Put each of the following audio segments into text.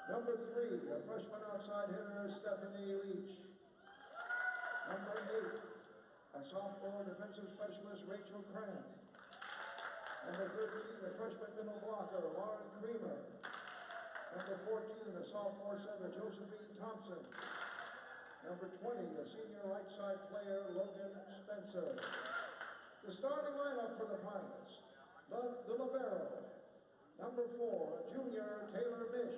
Number 3, a freshman outside hitter, Stephanie Leach. Number 8, a sophomore defensive specialist, Rachel Cran. Number 13, a freshman middle blocker, Lauren Creamer. Number 14, a sophomore center, Josephine Thompson. Number 20, a senior right side player, Logan Spencer. The starting lineup for the Pilots: the libero. Number 4, a junior, Taylor Mish.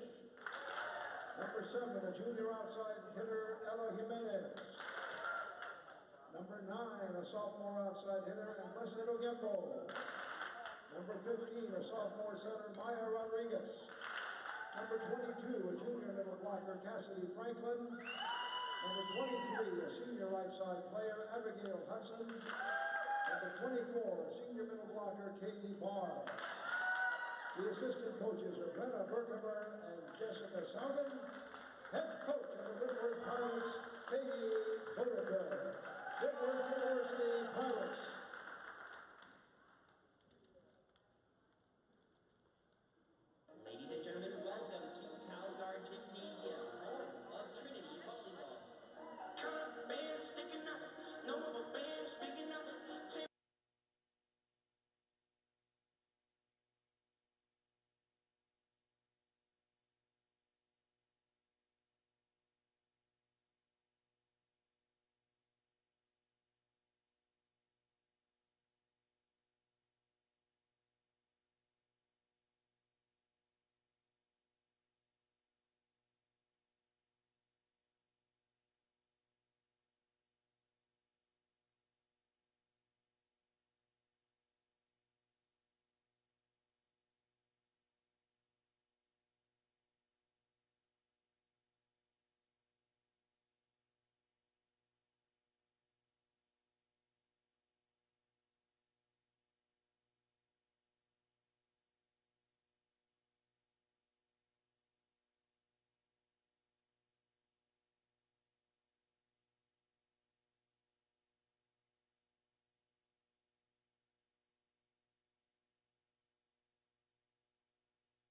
Number 7, a junior outside hitter, Ella Jimenez. Number 9, a sophomore outside hitter, and Blessed Ogembo. Number 15, a sophomore center, Maya Rodriguez. Number 22, a junior middle blocker, Cassidy Franklin. Number 23, a senior right side player, Abigail Hudson. Number 24, a senior middle blocker, Katie Barr. The assistant coaches are Brenna Berkemer and Jessica Saugen. Head coach of the Whitworth Pilots, Katie Bodeker. Whitworth University Pilots. Ladies and gentlemen, welcome to Calgard Gymnasium, home of Trinity Volleyball. Band sticking up, no rubber band speaking up.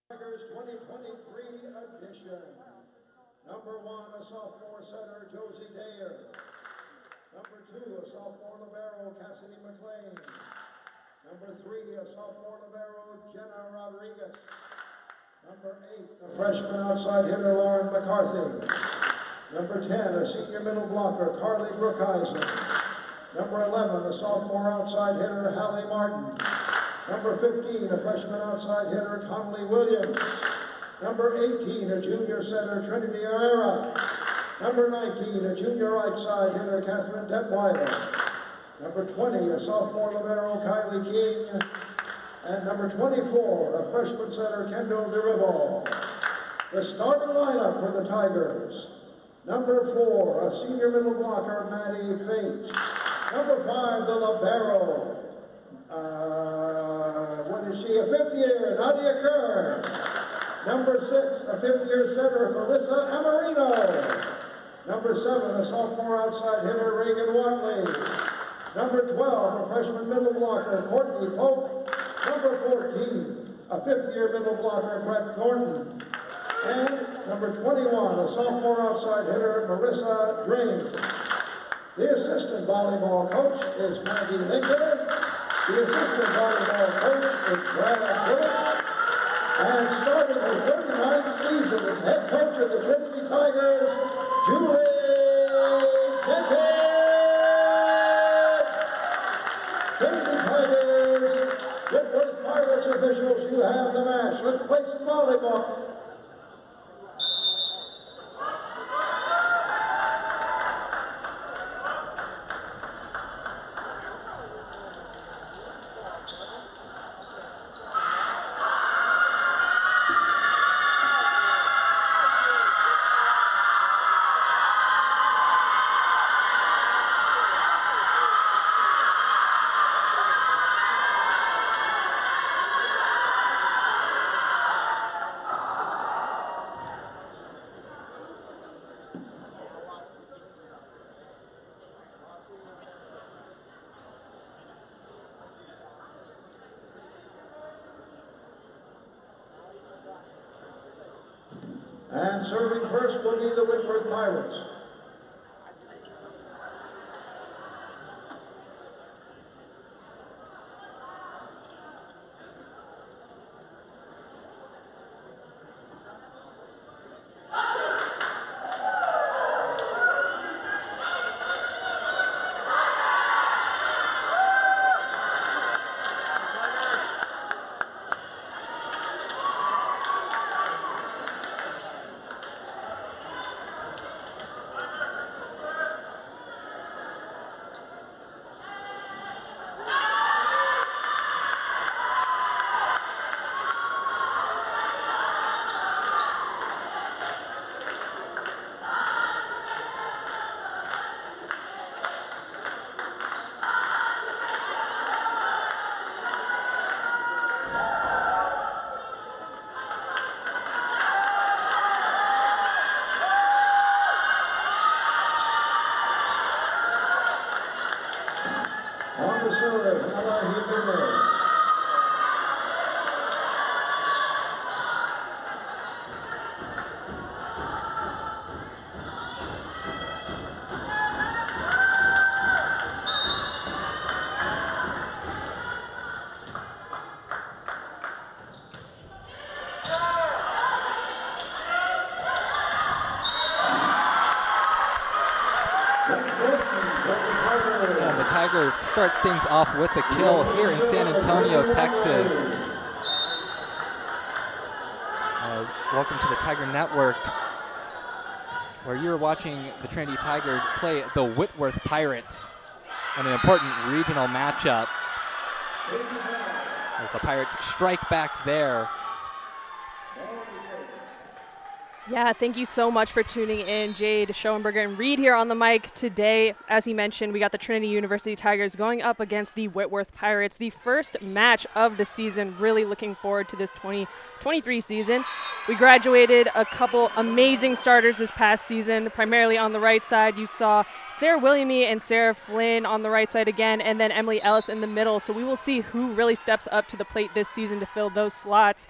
Tigers 2023 edition. Number 1, a sophomore center, Josie Dayer. Number 2, a sophomore libero, Cassidy McLean. Number 3, a sophomore libero, Jenna Rodriguez. Number 8, a freshman outside hitter, Lauren McCarthy. Number 10, a senior middle blocker, Carly Brookheisen. Number 11, a sophomore outside hitter, Hallie Martin. Number 15, a freshman outside hitter, Conley Williams. Number 18, a junior center, Trinity Herrera. Number 19, a junior right side hitter, Catherine Detweiler. Number 20, a sophomore libero, Kylie King. And number 24, a freshman center, Kendall DeRibble. The starting lineup for the Tigers: number 4, a senior middle blocker, Maddie Fates. Number 5, the libero. What is she? A 5th year, Nadia Kerr. Number 6, a 5th year center, Melissa Amarino. Number 7, a sophomore outside hitter, Reagan Watley. Number 12, a freshman middle blocker, Courtney Pope. Number 14, a 5th year middle blocker, Brett Thornton. And number 21, a sophomore outside hitter, Marissa Drain. The assistant volleyball coach is Maggie Linker. The assistant volleyball coach is Brad Willits. And starting her 39th season as head coach of the Trinity Tigers, Julie Jenkins. Trinity Tigers, Whitworth Pilots officials, you have the match. Let's play some volleyball. And serving first will be the Whitworth Pirates. On the serve, Ella Jimenez. And the Tigers start things off with a kill here in San Antonio, Texas. Welcome to the Tiger Network, where you're watching the Trinity Tigers play the Whitworth Pirates in an important regional matchup. As the Pirates strike back there. Yeah, thank you so much for tuning in, Jade, Schoenberger, and Reed here on the mic today. As he mentioned, we got the Trinity University Tigers going up against the Whitworth Pirates, the first match of the season. Really looking forward to this 2023 season. We graduated a couple amazing starters this past season, primarily on the right side. You saw Sarah Williamy and Sarah Flynn on the right side again, and then Emily Ellis in the middle. So we will see who really steps up to the plate this season to fill those slots.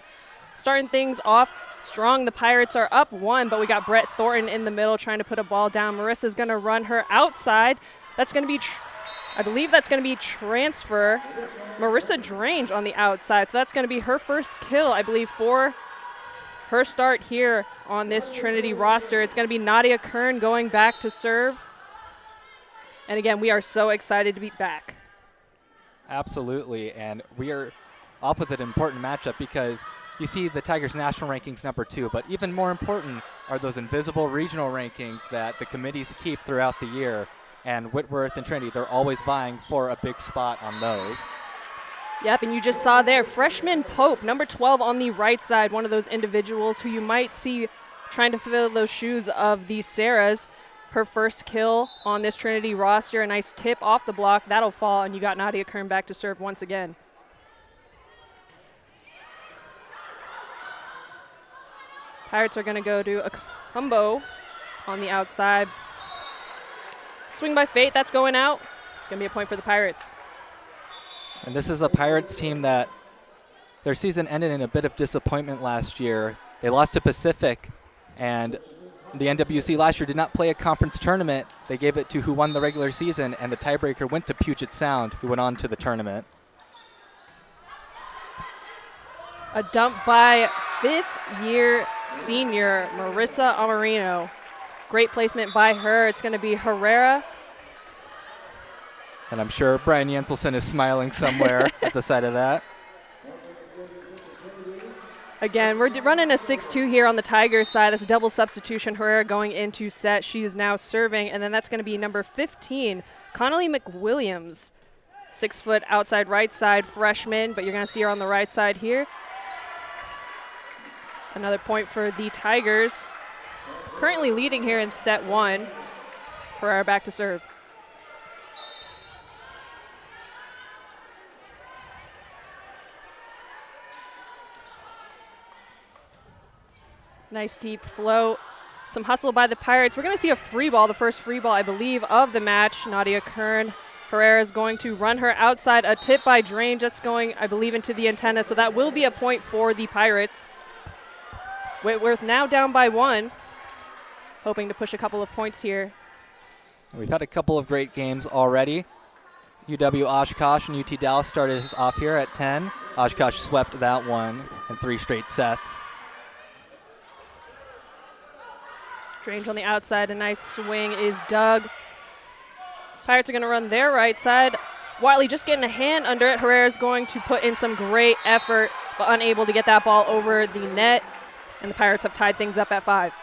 Starting things off strong, the Pirates are up 1, but we got Brett Thornton in the middle trying to put a ball down. Marissa's going to run her outside. That's going to be, I believe that's going to be transfer. Marissa Drange on the outside. So that's going to be her first kill, I believe, for her start here on this Trinity roster. It's going to be Nadia Kern going back to serve. And again, we are so excited to be back. Absolutely, and we are off with an important matchup because you see the Tigers national rankings number 2, but even more important are those invisible regional rankings that the committees keep throughout the year. And Whitworth and Trinity, they're always vying for a big spot on those. Yep, and you just saw there, freshman Pope, number 12 on the right side, one of those individuals who you might see trying to fill those shoes of the Sarahs. Her first kill on this Trinity roster, a nice tip off the block. That'll fall, and you got Nadia Kern back to serve once again. Pirates are going to go to a combo on the outside. Swing by Fate, that's going out. It's going to be a point for the Pirates. And this is a Pirates team that their season ended in a bit of disappointment last year. They lost to Pacific, and the NWC last year did not play a conference tournament. They gave it to who won the regular season, and the tiebreaker went to Puget Sound, who went on to the tournament. A dump by fifth-year senior Marissa Amarino. Great placement by her. It's going to be Herrera. And I'm sure Brian Jenselson is smiling somewhere at the side of that. Again, we're running a 6-2 here on the Tigers side. That's a double substitution. Herrera going into set. She is now serving. And then that's going to be number 15, Connolly McWilliams. 6 foot outside right side freshman, but you're going to see her on the right side here. Another point for the Tigers. Currently leading here in set 1. Herrera back to serve. Nice deep float. Some hustle by the Pirates. We're going to see a free ball, the first free ball, I believe, of the match. Nadia Kern. Herrera is going to run her outside. A tip by Drange. That's going, I believe, into the antenna. So that will be a point for the Pirates. Whitworth now down by 1, hoping to push a couple of points here. We've had a couple of great games already. UW Oshkosh and UT Dallas started us off here at 10. Oshkosh swept that one in 3 straight sets. Strange on the outside, a nice swing is dug. Pirates are going to run their right side. Watley just getting a hand under it. Herrera's going to put in some great effort, but unable to get that ball over the net. And the Pirates have tied things up at 5.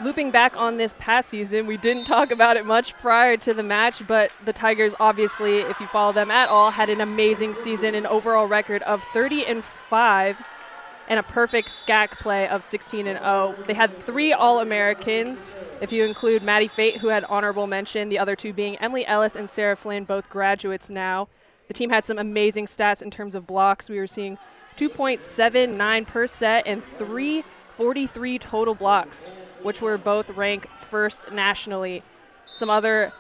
Looping back on this past season, we didn't talk about it much prior to the match, but the Tigers, obviously, if you follow them at all, had an amazing season, an overall record of 30-5 and a perfect SCAC play of 16-0. They had 3 All-Americans, if you include Maddie Fate, who had honorable mention, the other 2 being Emily Ellis and Sarah Flynn, both graduates now. The team had some amazing stats in terms of blocks. We were seeing 2.79 per set and 343 total blocks, which were both ranked first nationally. Some other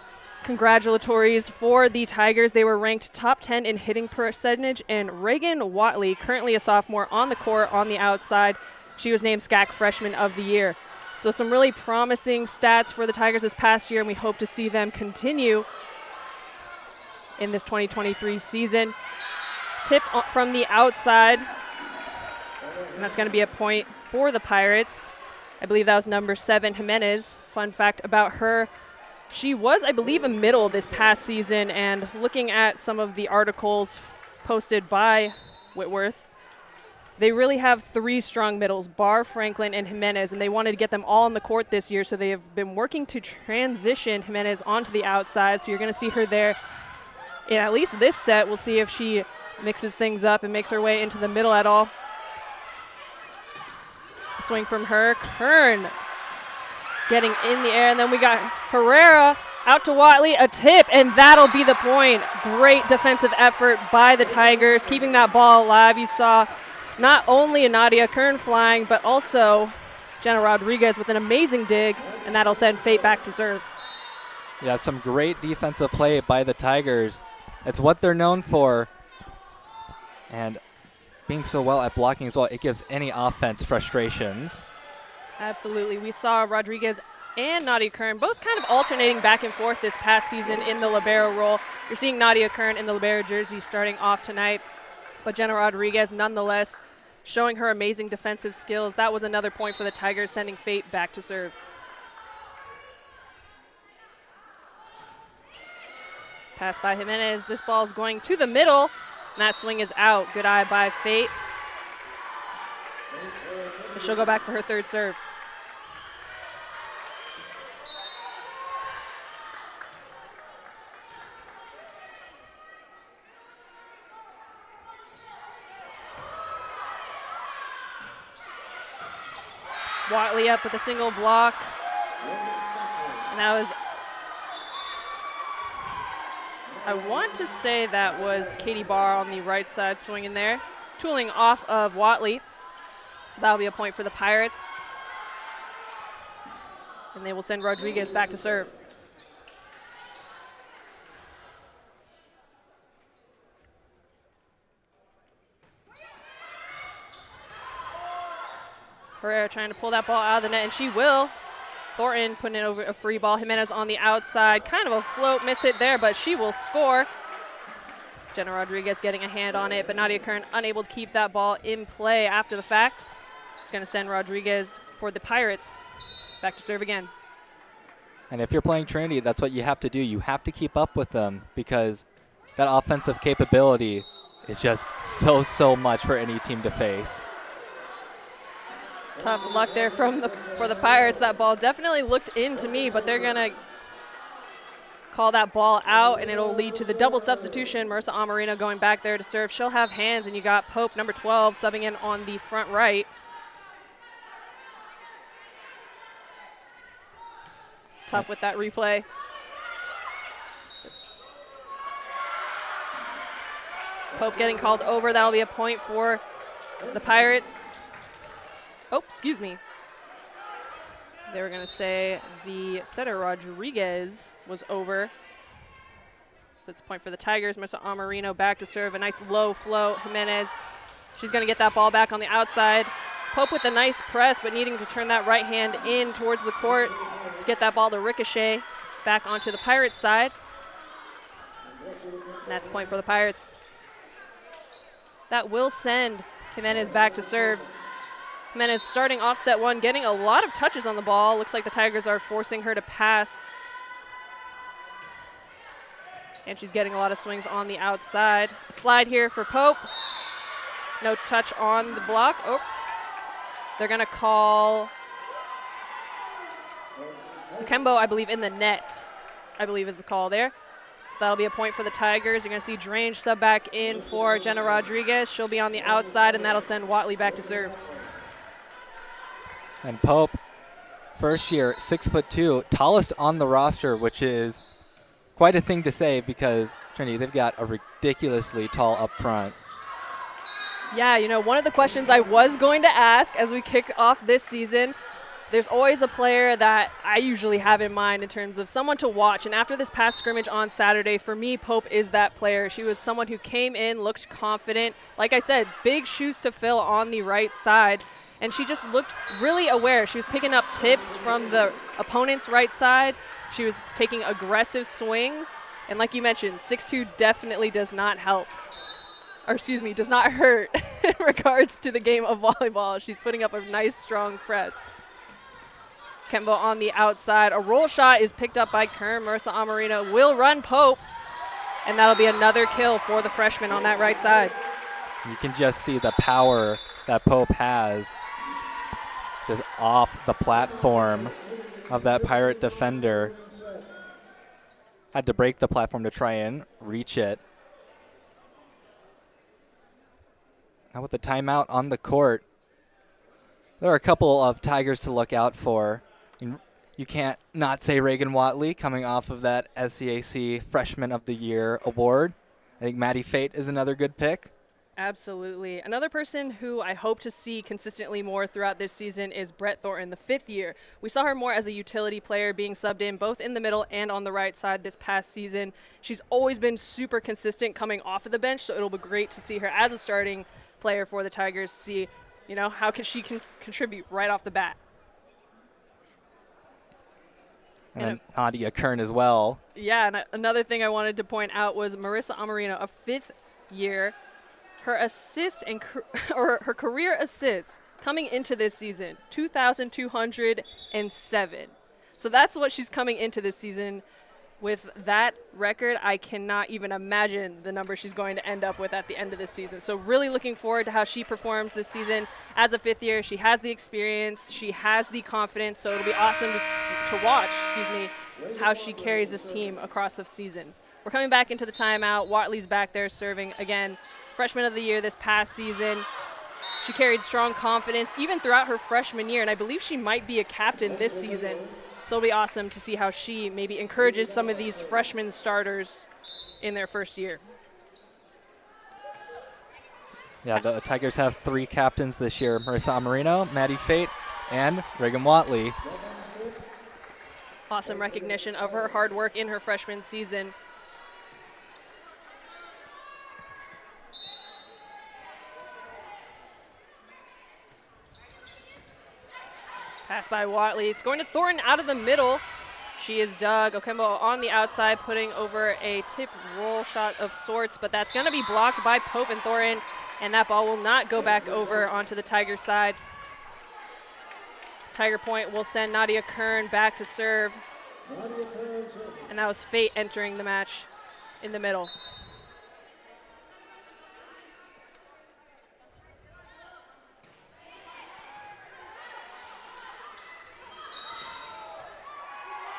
congratulatories for the Tigers. They were ranked top 10 in hitting percentage, and Reagan Watley, currently a sophomore on the court on the outside, she was named SCAC Freshman of the Year. So some really promising stats for the Tigers this past year, and we hope to see them continue in this 2023 season. Tip from the outside, and that's going to be a point for the Pirates. I believe that was number 7, Jimenez. Fun fact about her, she was, I believe, a middle this past season, and looking at some of the articles posted by Whitworth, they really have 3 strong middles, Barr, Franklin, and Jimenez, and they wanted to get them all on the court this year, so they have been working to transition Jimenez onto the outside, so you're going to see her there in at least this set. We'll see if she mixes things up and makes her way into the middle at all. Swing from her. Kern getting in the air, and then we got Herrera out to Watley, a tip, and that'll be the point. Great defensive effort by the Tigers, keeping that ball alive. You saw not only Nadia Kern flying, but also Jenna Rodriguez with an amazing dig, and that'll send Fate back to serve. Yeah, some great defensive play by the Tigers. It's what they're known for. And being so well at blocking as well, it gives any offense frustrations. Absolutely. We saw Rodriguez and Nadia Kern both kind of alternating back and forth this past season in the libero role. You're seeing Nadia Kern in the libero jersey starting off tonight, but Jenna Rodriguez nonetheless showing her amazing defensive skills. That was another point for the Tigers, sending Fate back to serve. Pass by Jimenez. This ball is going to the middle, and that swing is out. Good eye by Fate. And she'll go back for her 3rd serve. Watley up with a single block. And that was, I want to say that was Katie Barr on the right side swinging there, tooling off of Watley. So that'll be a point for the Pirates. And they will send Rodriguez back to serve. Herrera trying to pull that ball out of the net, and she will. Thornton putting it over a free ball. Jimenez on the outside. Kind of a float miss hit there, but she will score. Jenna Rodriguez getting a hand on it, but Nadia Kern unable to keep that ball in play after the fact. It's going to send Rodriguez for the Pirates back to serve again. And if you're playing Trinity, that's what you have to do. You have to keep up with them because that offensive capability is just so much for any team to face. Tough luck there for the Pirates. That ball definitely looked into me, but they're going to call that ball out, and it'll lead to the double substitution. Marissa Amarino going back there to serve. She'll have hands, and you got Pope, number 12, subbing in on the front right. Tough with that replay. Pope getting called over. That'll be a point for the Pirates. Oh, excuse me. They were going to say the setter Rodriguez was over. So it's a point for the Tigers. Marissa Amarino back to serve. A nice low flow. Jimenez She's going to get that ball back on the outside. Pope with a nice press, but needing to turn that right hand in towards the court to get that ball to ricochet back onto the Pirates side. And that's point for the Pirates. That will send Jimenez back to serve. Jimenez starting off set one, getting a lot of touches on the ball. Looks like the Tigers are forcing her to pass. And she's getting a lot of swings on the outside. Slide here for Pope. No touch on the block. Oh, they're going to call Kembo, I believe, in the net, I believe is the call there. So that'll be a point for the Tigers. You're going to see Drange sub back in for Jenna Rodriguez. She'll be on the outside, and that'll send Watley back to serve. And Pope, first year, 6'2", tallest on the roster, which is quite a thing to say because Trinity, they've got a ridiculously tall up front. Yeah, you know, one of the questions I was going to ask as we kick off this season, there's always a player that I usually have in mind in terms of someone to watch. And after this past scrimmage on Saturday, for me, Pope is that player. She was someone who came in, looked confident. Like I said, big shoes to fill on the right side. And she just looked really aware. She was picking up tips from the opponent's right side. She was taking aggressive swings. And like you mentioned, 6'2" definitely does not help. Or excuse me, does not hurt in regards to the game of volleyball. She's putting up a nice, strong press. Kembo on the outside. A roll shot is picked up by Kern. Marissa Amarino will run Pope. And that'll be another kill for the freshman on that right side. You can just see the power that Pope has just off the platform of that Pirate defender. Had to break the platform to try and reach it. Now with the timeout on the court, there are a couple of Tigers to look out for. You can't not say Reagan Watley coming off of that SCAC Freshman of the Year award. I think Maddie Fate is another good pick. Absolutely. Another person who I hope to see consistently more throughout this season is Brett Thornton, the 5th year. We saw her more as a utility player being subbed in both in the middle and on the right side this past season. She's always been super consistent coming off of the bench, so it'll be great to see her as a starting player for the Tigers, see, you know, how she can contribute right off the bat. And then Nadia Kern as well. Yeah, and another thing I wanted to point out was Marissa Amarino, a 5th year. Her assists or her career assists coming into this season, 2,207. So that's what she's coming into this season. With that record, I cannot even imagine the number she's going to end up with at the end of this season. So really looking forward to how she performs this season as a 5th year. She has the experience, she has the confidence, so it'll be awesome to watch, how she carries this team across the season. We're coming back into the timeout. Watley's back there serving again. Freshman of the Year this past season. She carried strong confidence even throughout her freshman year, and I believe she might be a captain this season. So it'll be awesome to see how she maybe encourages some of these freshman starters in their first year. Yeah, the Tigers have 3 captains this year. Marissa Amarino, Maddie Fate, and Reagan Watley. Awesome recognition of her hard work in her freshman season. Pass by Watley. It's going to Thornton out of the middle. She is dug. Okembo on the outside, putting over a tip roll shot of sorts, but that's going to be blocked by Pope and Thornton, and that ball will not go back over onto the Tiger side. Tiger point will send Nadia Kern back to serve. And that was Fate entering the match in the middle.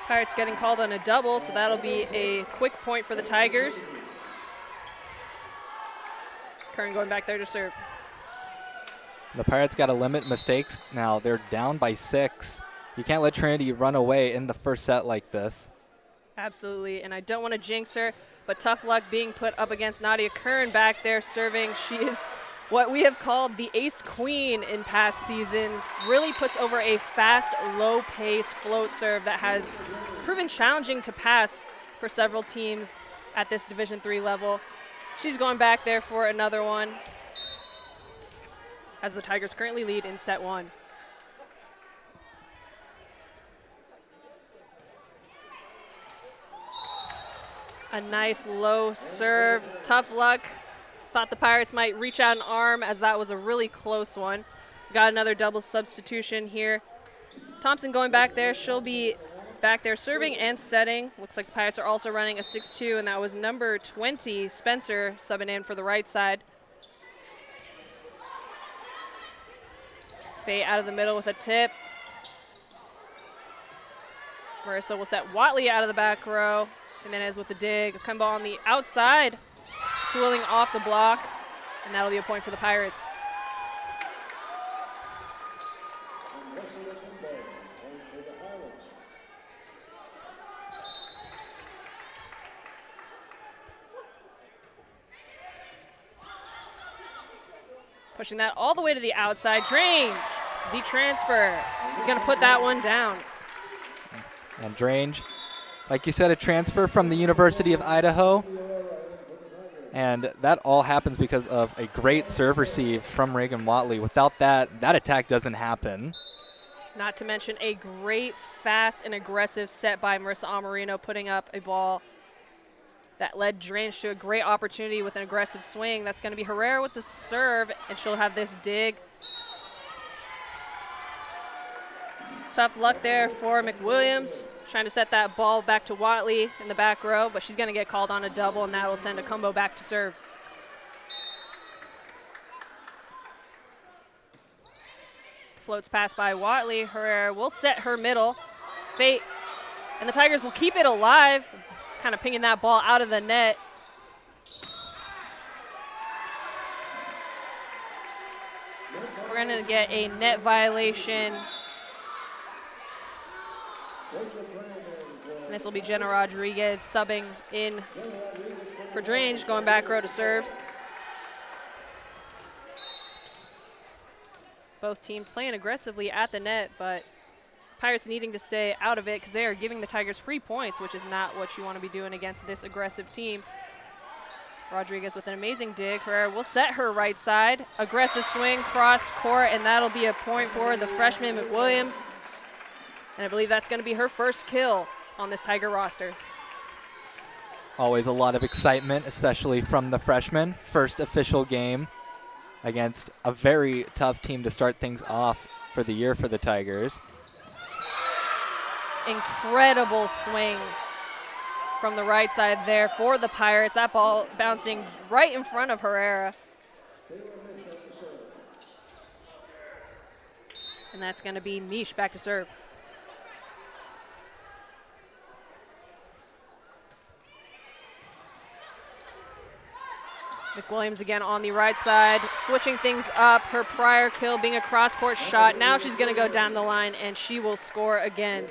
Pirates getting called on a double, so that'll be a quick point for the Tigers. Kern going back there to serve. The Pirates got to limit mistakes now. They're down by 6. You can't let Trinity run away in the first set like this. Absolutely, and I don't want to jinx her, but tough luck being put up against Nadia Kern back there serving. She is what we have called the ace queen in past seasons. Really puts over a fast, low-pace float serve that has proven challenging to pass for several teams at this Division III level. She's going back there for another one. as the Tigers currently lead in set 1. A nice low serve. Tough luck. Thought the Pirates might reach out an arm as that was a really close one. Got another double substitution here. Thompson going back there. She'll be back there serving and setting. Looks like the Pirates are also running a 6-2, and that was number 20, Spencer, subbing in for the right side. Fate out of the middle with a tip. Marissa will set Watley out of the back row. Jimenez with the dig. Akimbo on the outside, tooling off the block, and that'll be a point for the Pirates. Pushing that all the way to the outside. Drange, the transfer. He's going to put that one down. And Drange, like you said, a transfer from the University of Idaho. And that all happens because of a great serve receive from Reagan Watley. Without that, that attack doesn't happen. Not to mention a great, fast, and aggressive set by Marissa Amarino, putting up a ball that led Drange to a great opportunity with an aggressive swing. That's going to be Herrera with the serve, and she'll have this dig. Tough luck there for McWilliams, trying to set that ball back to Watley in the back row, but she's going to get called on a double, and that will send Akimbo back to serve. Floats pass by Watley. Herrera will set her middle. Fate, and the Tigers will keep it alive, kind of pinging that ball out of the net. We're going to get a net violation. And this will be Jenna Rodriguez subbing in for Drange, going back row to serve. Both teams playing aggressively at the net, but Pirates needing to stay out of it because they are giving the Tigers free points, which is not what you want to be doing against this aggressive team. Rodriguez with an amazing dig. Herrera will set her right side. Aggressive swing, cross court, and that'll be a point for the freshman McWilliams. And I believe that's going to be her first kill on this Tiger roster. Always a lot of excitement, especially from the freshman. First official game against a very tough team to start things off for the year for the Tigers. Incredible swing from the right side there for the Pirates. That ball bouncing right in front of Herrera. And that's going to be Mish back to serve. McWilliams again on the right side, switching things up. Her prior kill being a cross-court shot. Now she's going to go down the line, and she will score again.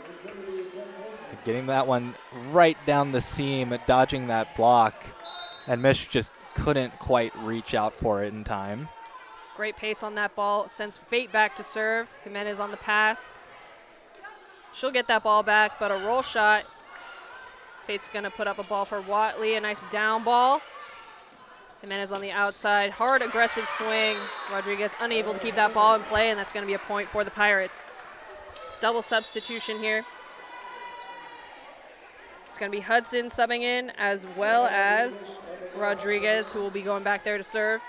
Getting that one right down the seam, dodging that block, and Mish just couldn't quite reach out for it in time. Great pace on that ball. Sends Fate back to serve. Jimenez on the pass. She'll get that ball back, but a roll shot. Fate's going to put up a ball for Watley. A nice down ball. Jimenez on the outside. Hard, aggressive swing. Rodriguez unable to keep that ball in play, and that's going to be a point for the Pirates. Double substitution here. It's going to be Hudson subbing in, as well as Rodriguez, who will be going back there to serve.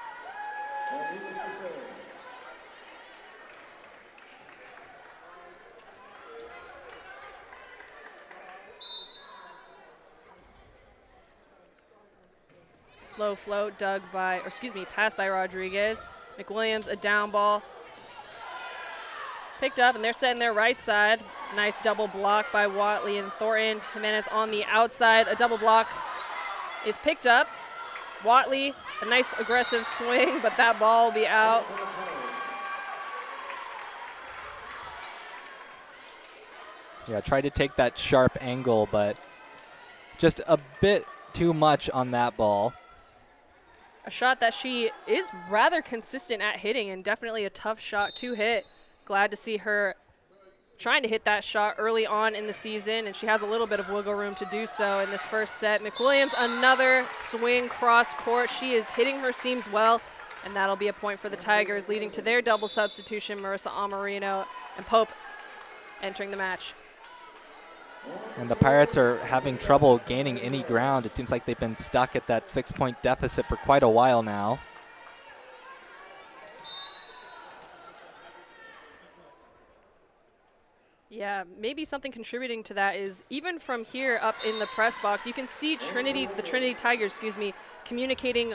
Low float passed by Rodriguez. McWilliams, a down ball. Picked up, and they're setting their right side. Nice double block by Watley and Thornton. Jimenez on the outside. A double block is picked up. Watley, a nice aggressive swing, but that ball will be out. Yeah, tried to take that sharp angle, but just a bit too much on that ball. A shot that she is rather consistent at hitting, and definitely a tough shot to hit. Glad to see her trying to hit that shot early on in the season, and she has a little bit of wiggle room to do so in this first set. McWilliams, another swing cross court. She is hitting her seams well, And that'll be a point for the Tigers, leading to their double substitution, Marissa Amarino and Pope entering the match. And the Pirates are having trouble gaining any ground. It seems like they've been stuck at that 6-point deficit for quite a while now. Yeah, maybe something contributing to that is even from here up in the press box, you can see the Trinity Tigers, communicating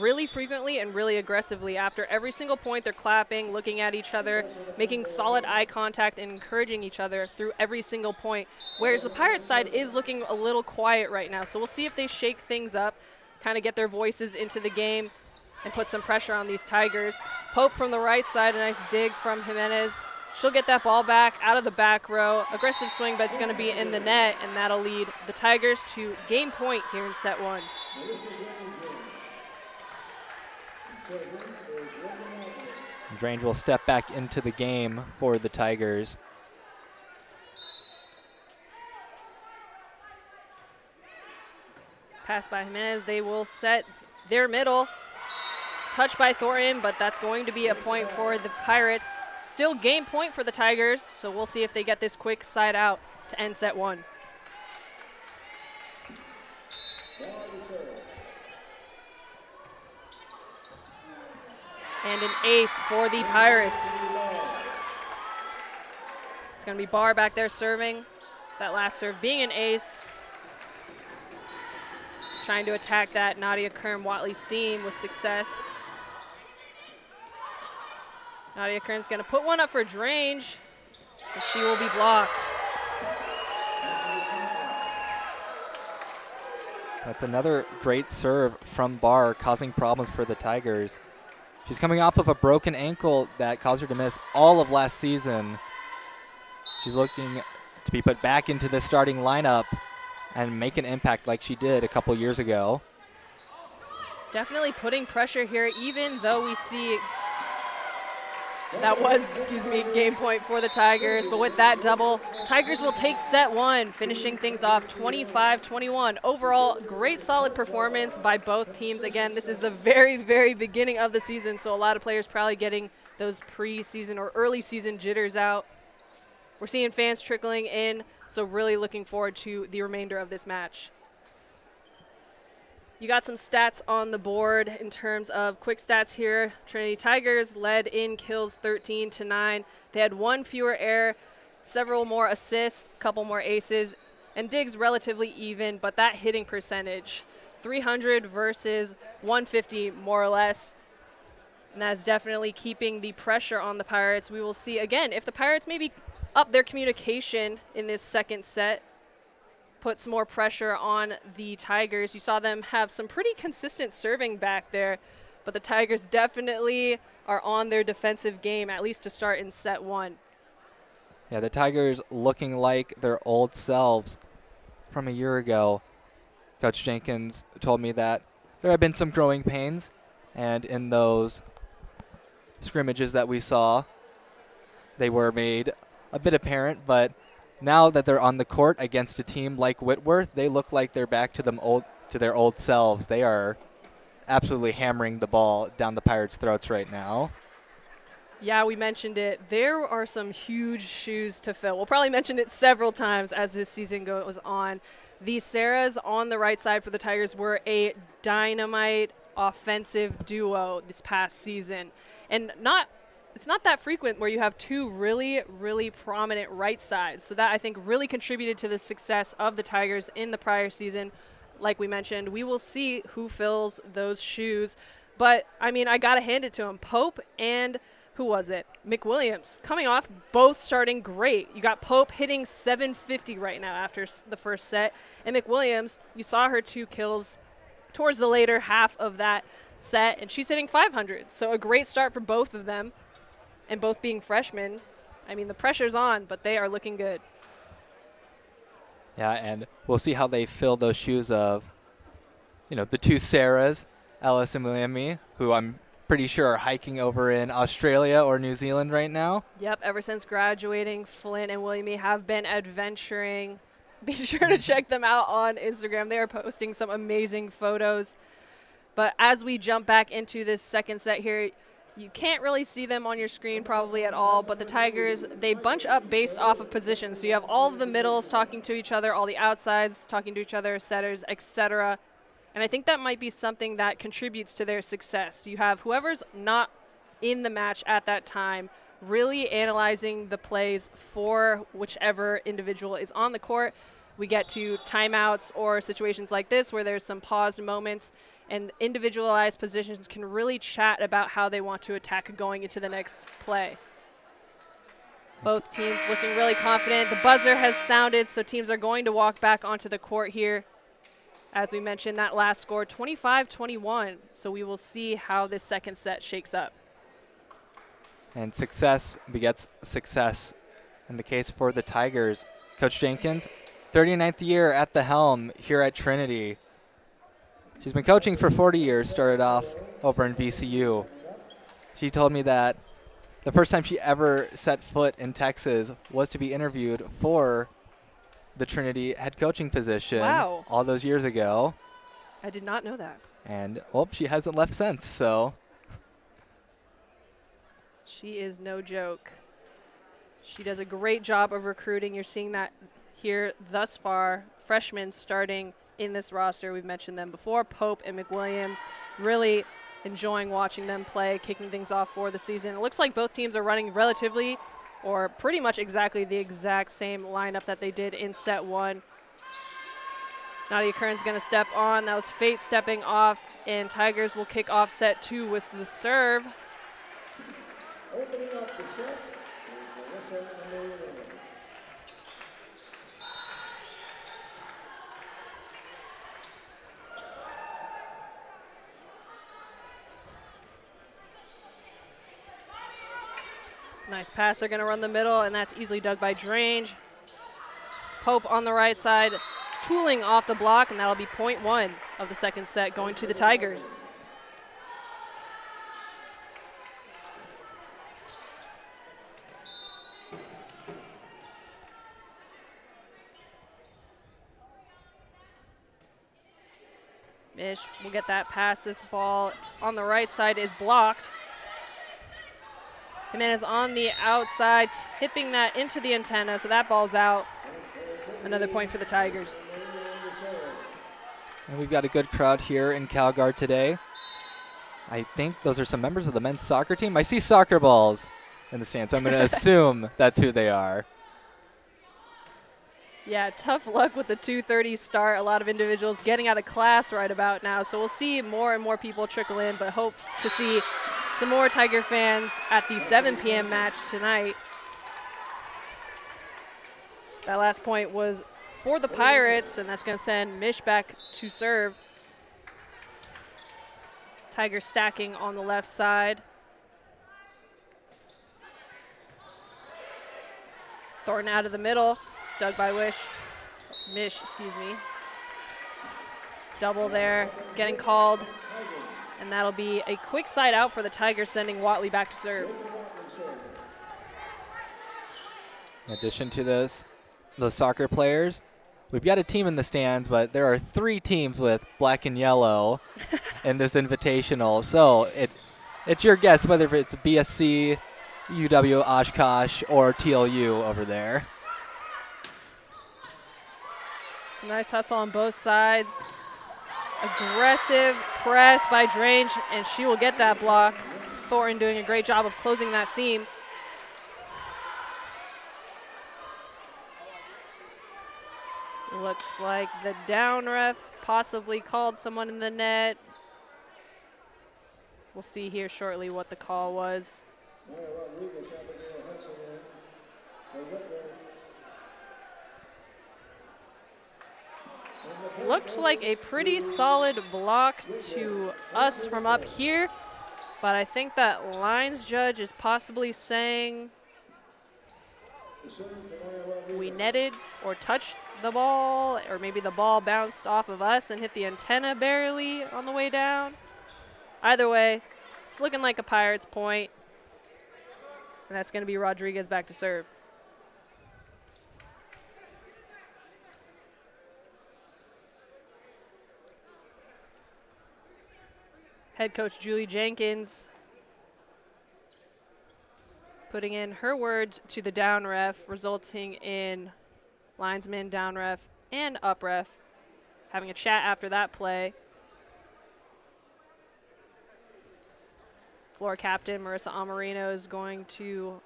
really frequently and really aggressively. After every single point, they're clapping, looking at each other, making solid eye contact and encouraging each other through every single point, whereas the Pirates side is looking a little quiet right now. So we'll see if they shake things up, kind of get their voices into the game and put some pressure on these Tigers. Pope from the right side, a nice dig from Jimenez. She'll get that ball back out of the back row. Aggressive swing, but it's going to be in the net, and that'll lead the Tigers to game point here in set one. Grange will step back into the game for the Tigers. Pass by Jimenez. They will set their middle. Touch by Thornton, but that's going to be a point for the Pirates. Still game point for the Tigers, so we'll see if they get this quick side out to end set one. And an ace for the Pirates. It's going to be Barr back there serving. That last serve being an ace. Trying to attack that Nadia Kern-Watley seam with success. Nadia Kern's going to put one up for Drange, and she will be blocked. That's another great serve from Barr, causing problems for the Tigers. She's coming off of a broken ankle that caused her to miss all of last season. She's looking to be put back into the starting lineup and make an impact like she did a couple years ago. Definitely putting pressure here, even though we see that was, game point for the Tigers. But with that double, Tigers will take set one, finishing things off 25-21. Overall, great solid performance by both teams. Again, this is the very, very beginning of the season, so a lot of players probably getting those preseason or early season jitters out. We're seeing fans trickling in, so really looking forward to the remainder of this match. You got some stats on the board in terms of quick stats here. Trinity Tigers led in kills 13-9. They had one fewer error, several more assists, couple more aces, and digs relatively even, but that hitting percentage, 300 versus 150 more or less. And that's definitely keeping the pressure on the Pirates. We will see, again, if the Pirates maybe up their communication in this second set, put some more pressure on the Tigers. You saw them have some pretty consistent serving back there, but the Tigers definitely are on their defensive game, at least to start in set one. Yeah, the Tigers looking like their old selves from a year ago. Coach Jenkins told me that there have been some growing pains, and in those scrimmages that we saw, they were made a bit apparent, but now that they're on the court against a team like Whitworth, they look like they're back to their old selves. They are absolutely hammering the ball down the Pirates' throats right now. Yeah, we mentioned it. There are some huge shoes to fill. We'll probably mention it several times as this season goes on. The Sarahs on the right side for the Tigers were a dynamite offensive duo this past season. And it's not that frequent where you have two really, really prominent right sides. So that, I think, really contributed to the success of the Tigers in the prior season. Like we mentioned, we will see who fills those shoes. But, I mean, I got to hand it to him. Pope and, who was it? McWilliams coming off, both starting great. You got Pope hitting 750 right now after the first set. And McWilliams, you saw her 2 kills towards the later half of that set, and she's hitting 500. So a great start for both of them. And both being freshmen, I mean, the pressure's on, but they are looking good. Yeah, and we'll see how they fill those shoes of, the two Sarahs, Alice and Williamie, who I'm pretty sure are hiking over in Australia or New Zealand right now. Yep, ever since graduating, Flynn and Williamie have been adventuring. Be sure to check them out on Instagram. They are posting some amazing photos. But as we jump back into this second set here, you can't really see them on your screen probably at all, but the Tigers, they bunch up based off of position. So you have all of the middles talking to each other, all the outsides talking to each other, setters, etc. And I think that might be something that contributes to their success. You have whoever's not in the match at that time really analyzing the plays for whichever individual is on the court. We get to timeouts or situations like this where there's some paused moments, and individualized positions can really chat about how they want to attack going into the next play. Both teams looking really confident. The buzzer has sounded, so teams are going to walk back onto the court here. As we mentioned, that last score, 25-21. So we will see how this second set shakes up. And success begets success. In the case for the Tigers, Coach Jenkins, 39th year at the helm here at Trinity. She's been coaching for 40 years, started off over in VCU. She told me that the first time she ever set foot in Texas was to be interviewed for the Trinity head coaching position. Wow. All those years ago. I did not know that. And, well, she hasn't left since, so. She is no joke. She does a great job of recruiting. You're seeing that here thus far. Freshmen starting in this roster. We've mentioned them before. Pope and McWilliams. Really enjoying watching them play, kicking things off for the season. It looks like both teams are running relatively or pretty much exactly the exact same lineup that they did in set one. Nadia Kern's going to step on. That was Fate stepping off, and Tigers will kick off set two with the serve. Opening up the set is the whistle number 11. Nice pass. They're going to run the middle, and that's easily dug by Drange. Pope on the right side, tooling off the block, and that'll be point one of the second set going to the Tigers. Mish will get that pass. This ball on the right side is blocked. Jimenez on the outside, tipping that into the antenna, so that ball's out. Another point for the Tigers. And we've got a good crowd here in Calgary today. I think those are some members of the men's soccer team. I see soccer balls in the stands, so I'm going to assume that's who they are. Yeah, tough luck with the 2:30 start. A lot of individuals getting out of class right about now, so we'll see more and more people trickle in, but hope to see some more Tiger fans at the 7 p.m. match tonight. That last point was for the Pirates, and that's going to send Mish back to serve. Tigers stacking on the left side. Thornton out of the middle, dug by Mish, excuse me. Double there, getting called. And that'll be a quick side out for the Tigers, sending Watley back to serve. In addition to those soccer players, we've got a team in the stands, but there are 3 teams with black and yellow in this invitational. So it's your guess whether it's BSC, UW, Oshkosh, or TLU over there. Some nice hustle on both sides. Aggressive press by Drange, and she will get that block. Thornton doing a great job of closing that seam. Looks like the down ref possibly called someone in the net. We'll see here shortly what the call was. Looked like a pretty solid block to us from up here, but I think that lines judge is possibly saying we netted or touched the ball, or maybe the ball bounced off of us and hit the antenna barely on the way down. Either way, it's looking like a Pirates point, and that's going to be Rodriguez back to serve. Head coach Julie Jenkins putting in her words to the down ref, resulting in linesman, down ref, and up ref having a chat after that play. Floor captain Marissa Amarino is going to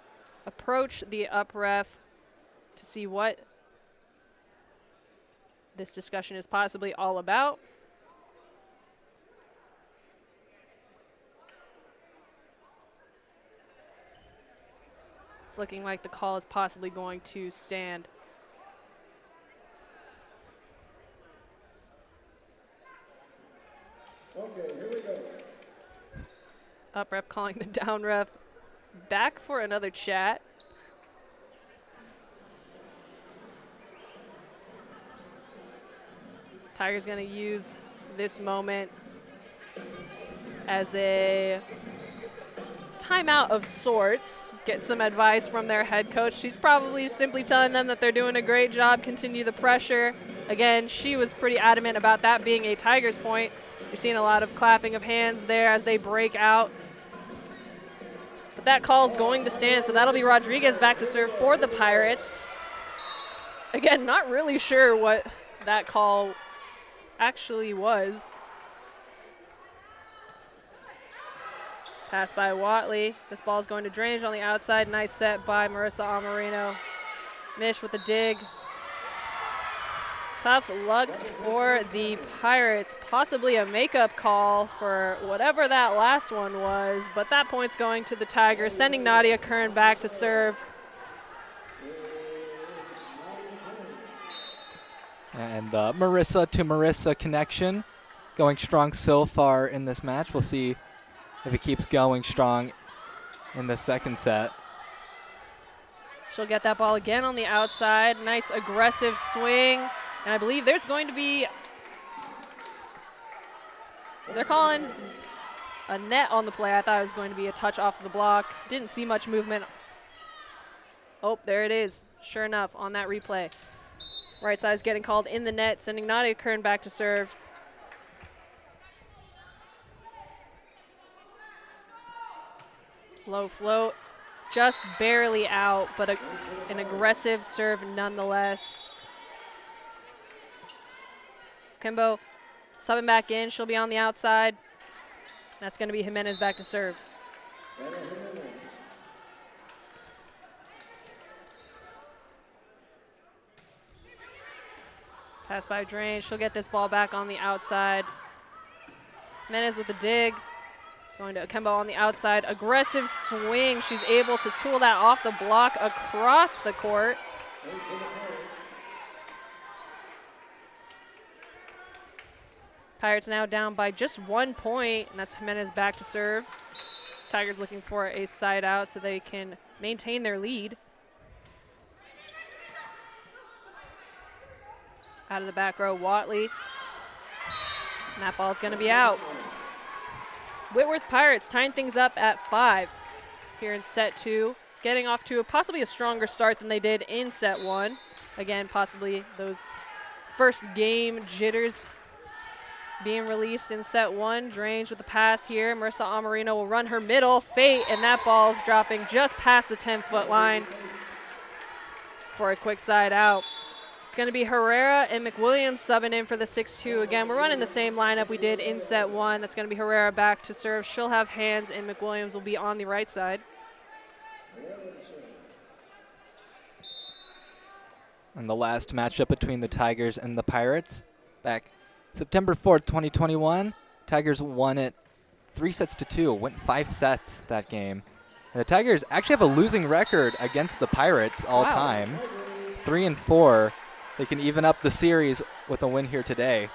approach the up ref to see what this discussion is possibly all about. It's looking like the call is possibly going to stand. Okay, here we go. Up ref calling the down ref back for another chat. Tiger's going to use this moment as a timeout of sorts, get some advice from their head coach. She's probably simply telling them that they're doing a great job, continue the pressure. Again, she was pretty adamant about that being a Tigers point. You're seeing a lot of clapping of hands there as they break out. But that call is going to stand, so that'll be Rodriguez back to serve for the Pirates. Again, not really sure what that call actually was. Pass by Watley. This ball is going to drainage on the outside. Nice set by Marissa Amarino. Mish with the dig. Tough luck for the Pirates. Possibly a makeup call for whatever that last one was, but that point's going to the Tigers, sending Nadia Kern back to serve. And the Marissa to Marissa connection going strong so far in this match. We'll see if it keeps going strong in the second set. She'll get that ball again on the outside. Nice aggressive swing. And I believe there's going to be, they're calling a net on the play. I thought it was going to be a touch off the block. Didn't see much movement. Oh, there it is. Sure enough, on that replay. Right side's getting called in the net, sending Nadia Kern back to serve. Low float, just barely out, but an aggressive serve nonetheless. Kimbo subbing back in. She'll be on the outside. That's going to be Jimenez back to serve. Pass by Drain. She'll get this ball back on the outside. Jimenez with the dig. Going to Akembo on the outside. Aggressive swing. She's able to tool that off the block across the court. Pirates now down by just 1 point, and that's Jimenez back to serve. Tigers looking for a side out so they can maintain their lead. Out of the back row, Watley. And that ball's going to be out. Whitworth Pirates tying things up at 5 here in set 2, getting off to possibly a stronger start than they did in set 1. Again, possibly those first game jitters being released in set 1. Drange with the pass here. Marissa Amarino will run her middle. Fate, and that ball's dropping just past the 10-foot line for a quick side out. It's going to be Herrera and McWilliams subbing in for the 6-2. Again, we're running the same lineup we did in set 1. That's going to be Herrera back to serve. She'll have hands, and McWilliams will be on the right side. And the last matchup between the Tigers and the Pirates back September 4th, 2021. Tigers won it 3-2, went 5 sets that game. And the Tigers actually have a losing record against the Pirates all time, 3-4. They can even up the series with a win here today.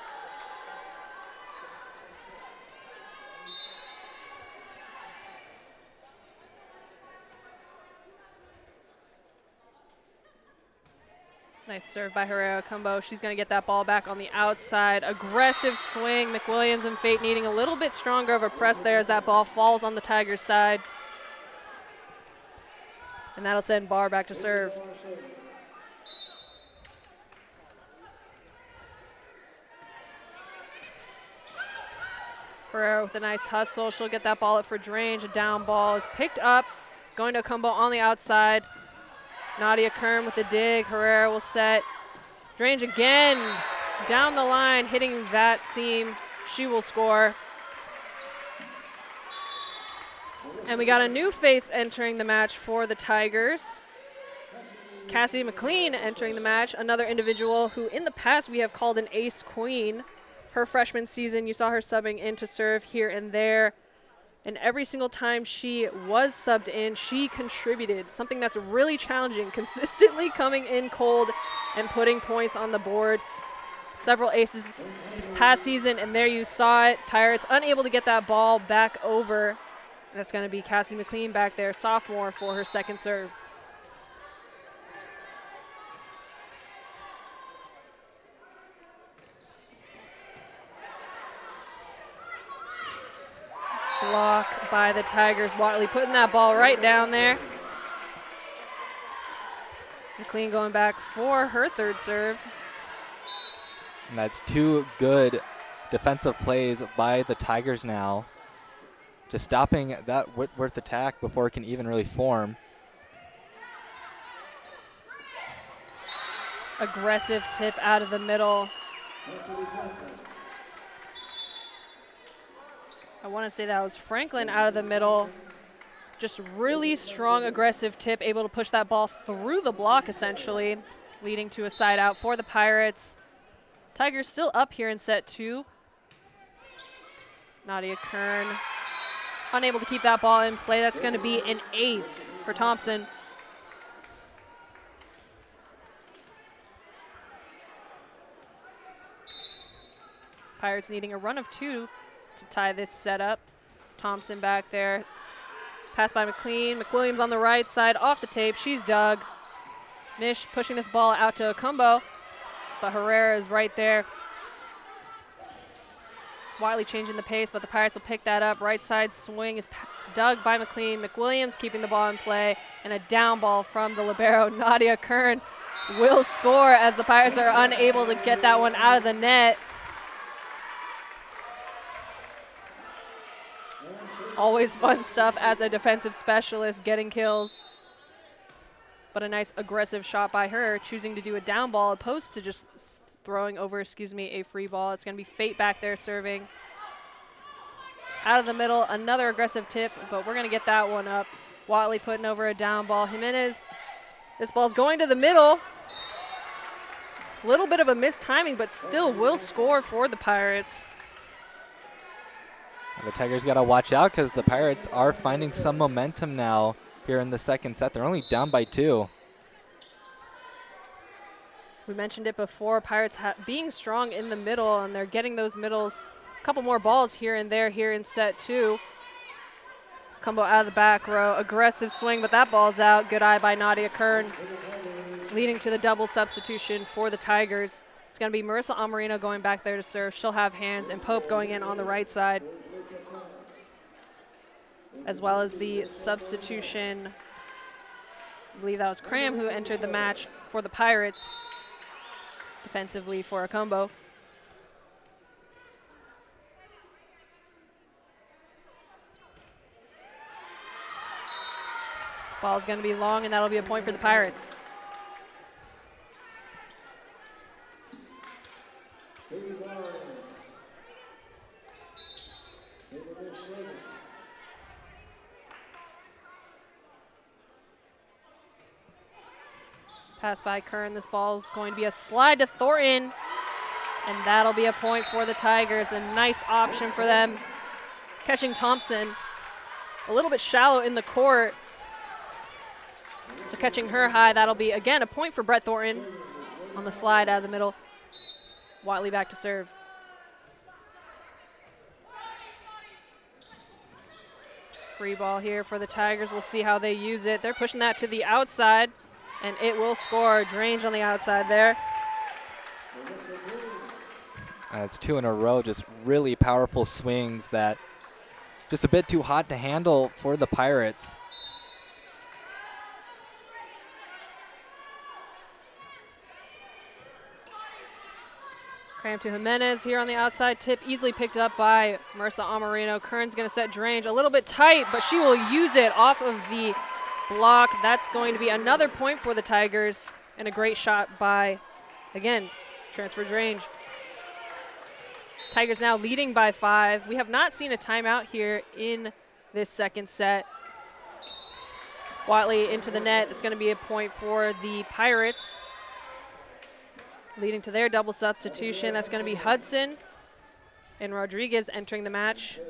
Nice serve by Herrera Cumbo. She's going to get that ball back on the outside. Aggressive swing. McWilliams and Fate needing a little bit stronger of a press there as that ball falls on the Tigers' side. And that'll send Barr back to serve. Herrera with a nice hustle. She'll get that ball up for Drange. A down ball is picked up. Going to Akumbo on the outside. Nadia Kern with the dig. Herrera will set. Drange again down the line, hitting that seam. She will score. And we got a new face entering the match for the Tigers. Cassie McLean entering the match, another individual who in the past we have called an ace queen. Her freshman season, you saw her subbing in to serve here and there. And every single time she was subbed in, she contributed, something that's really challenging, consistently coming in cold and putting points on the board. Several aces this past season, and there you saw it. Pirates unable to get that ball back over. That's going to be Cassie McLean back there, sophomore, for her second serve. Block by the Tigers. Watley putting that ball right down there. McLean going back for her third serve. And that's two good defensive plays by the Tigers now. Just stopping that Whitworth attack before it can even really form. Aggressive tip out of the middle. I want to say that was Franklin out of the middle. Just really strong, aggressive tip, able to push that ball through the block, essentially, leading to a side out for the Pirates. Tigers still up here in set 2. Nadia Kern unable to keep that ball in play. That's going to be an ace for Thompson. Pirates needing a run of 2 to tie this set up. Thompson back there. Pass by McLean. McWilliams on the right side, off the tape. She's dug. Mish pushing this ball out to Akumbo, but Herrera is right there. Wiley changing the pace, but the Pirates will pick that up. Right side swing is dug by McLean. McWilliams keeping the ball in play, and a down ball from the libero. Nadia Kern will score as the Pirates are unable to get that one out of the net. Always fun stuff as a defensive specialist, getting kills. But a nice aggressive shot by her, choosing to do a down ball opposed to just throwing over, a free ball. It's going to be Fate back there serving. Out of the middle, another aggressive tip, but we're going to get that one up. Watley putting over a down ball. Jimenez, this ball's going to the middle. A little bit of a missed timing, but still will score for the Pirates. The Tigers got to watch out because the Pirates are finding some momentum now here in the second set. They're only down by 2. We mentioned it before, Pirates being strong in the middle, and they're getting those middles. A couple more balls here and there here in set 2. Combo out of the back row. Aggressive swing, but that ball's out. Good eye by Nadia Kern, leading to the double substitution for the Tigers. It's going to be Marissa Amarino going back there to serve. She'll have hands, and Pope going in on the right side, as well as the substitution. I believe that was Cram who entered the match for the Pirates defensively for Akumbo. Ball's going to be long, and that'll be a point for the Pirates. Pass by Kern. This ball is going to be a slide to Thornton, and that'll be a point for the Tigers. A nice option for them. Catching Thompson a little bit shallow in the court. So catching her high, that'll be, again, a point for Brett Thornton on the slide out of the middle. Watley back to serve. Free ball here for the Tigers. We'll see how they use it. They're pushing that to the outside, and it will score. Drange on the outside there. That's 2 in a row, just really powerful swings that just a bit too hot to handle for the Pirates. Cram to Jimenez here on the outside. Tip easily picked up by Marissa Amarino. Kern's going to set Drange a little bit tight, but she will use it off of the block. That's going to be another point for the Tigers, and a great shot by, again, transfer Drange. Tigers now leading by 5. We have not seen a timeout here in this second set. Watley into the net. That's going to be a point for the Pirates. Leading to their double substitution. That's going to be Hudson and Rodriguez entering the match.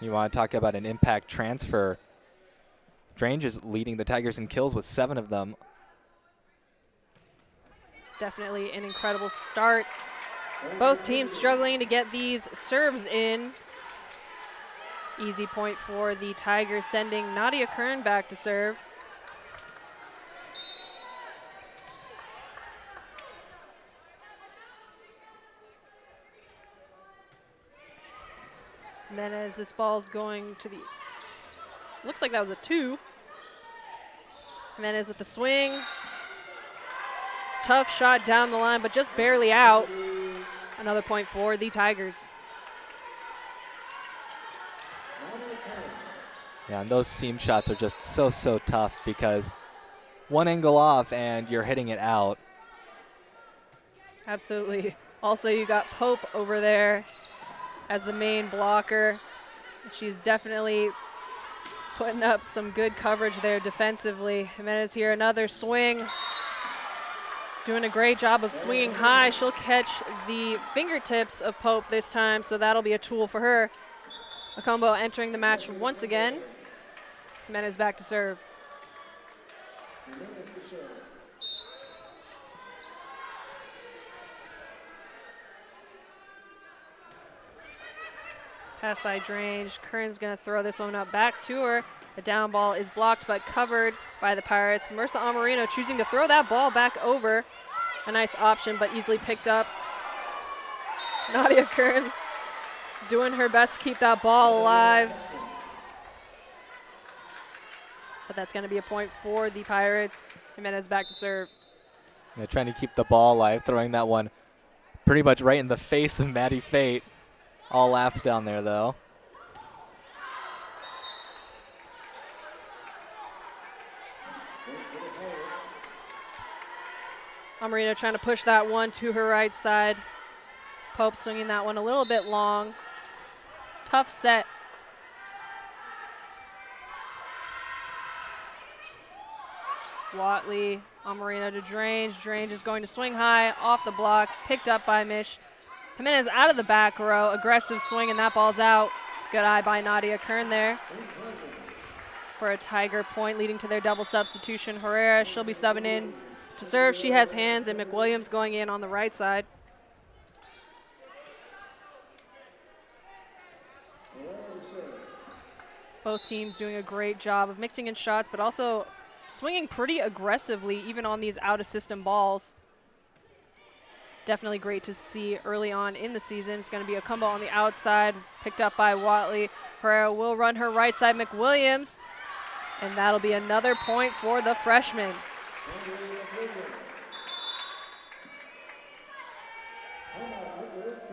You want to talk about an impact transfer. Drange is leading the Tigers in kills with 7 of them. Definitely an incredible start. Both teams struggling to get these serves in. Easy point for the Tigers, sending Nadia Kern back to serve. And then as this ball's going to the, looks like that was a 2. And then is with the swing. Tough shot down the line, but just barely out. Another point for the Tigers. Yeah, and those seam shots are just so tough because one angle off and you're hitting it out. Absolutely. Also, you got Pope over there as the main blocker. She's definitely putting up some good coverage there defensively. Jimenez here, another swing. Doing a great job of swinging high. She'll catch the fingertips of Pope this time, so that'll be a tool for her. Akombo entering the match once again. Jimenez back to serve. Pass by Drange. Kern's going to throw this one up back to her. The down ball is blocked but covered by the Pirates. Marissa Amarino choosing to throw that ball back over. A nice option, but easily picked up. Nadia Kern doing her best to keep that ball alive. But that's going to be a point for the Pirates. Jimenez back to serve. Yeah, trying to keep the ball alive, throwing that one pretty much right in the face of Maddie Fate. All laps down there, though. Amarino trying to push that one to her right side. Pope swinging that one a little bit long. Tough set. Watley, Amarino to Drange. Drange is going to swing high, off the block, picked up by Mish. Jimenez out of the back row, aggressive swing, and that ball's out. Good eye by Nadia Kern there for a Tiger point, leading to their double substitution. Herrera, she'll be subbing in to serve. She has hands, and McWilliams going in on the right side. Both teams doing a great job of mixing in shots, but also swinging pretty aggressively, even on these out-of-system balls. Definitely great to see early on in the season. It's going to be a combo on the outside, picked up by Watley. Herrera will run her right side, McWilliams, and that'll be another point for the freshman.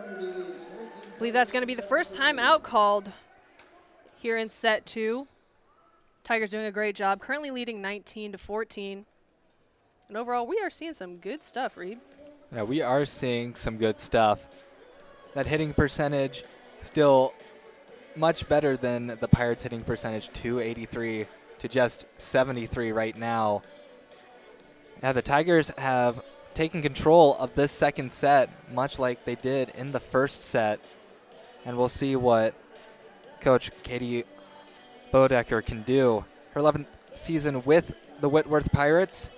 I believe that's going to be the first time out called here in set 2. Tigers doing a great job, currently leading 19-14. And overall, we are seeing some good stuff, Reed. Yeah, we are seeing some good stuff. That hitting percentage still much better than the Pirates' hitting percentage, 283 to just 73 right now. Now the Tigers have taken control of this second set, much like they did in the first set. And we'll see what Coach Katie Bodecker can do. Her 11th season with the Whitworth Pirates.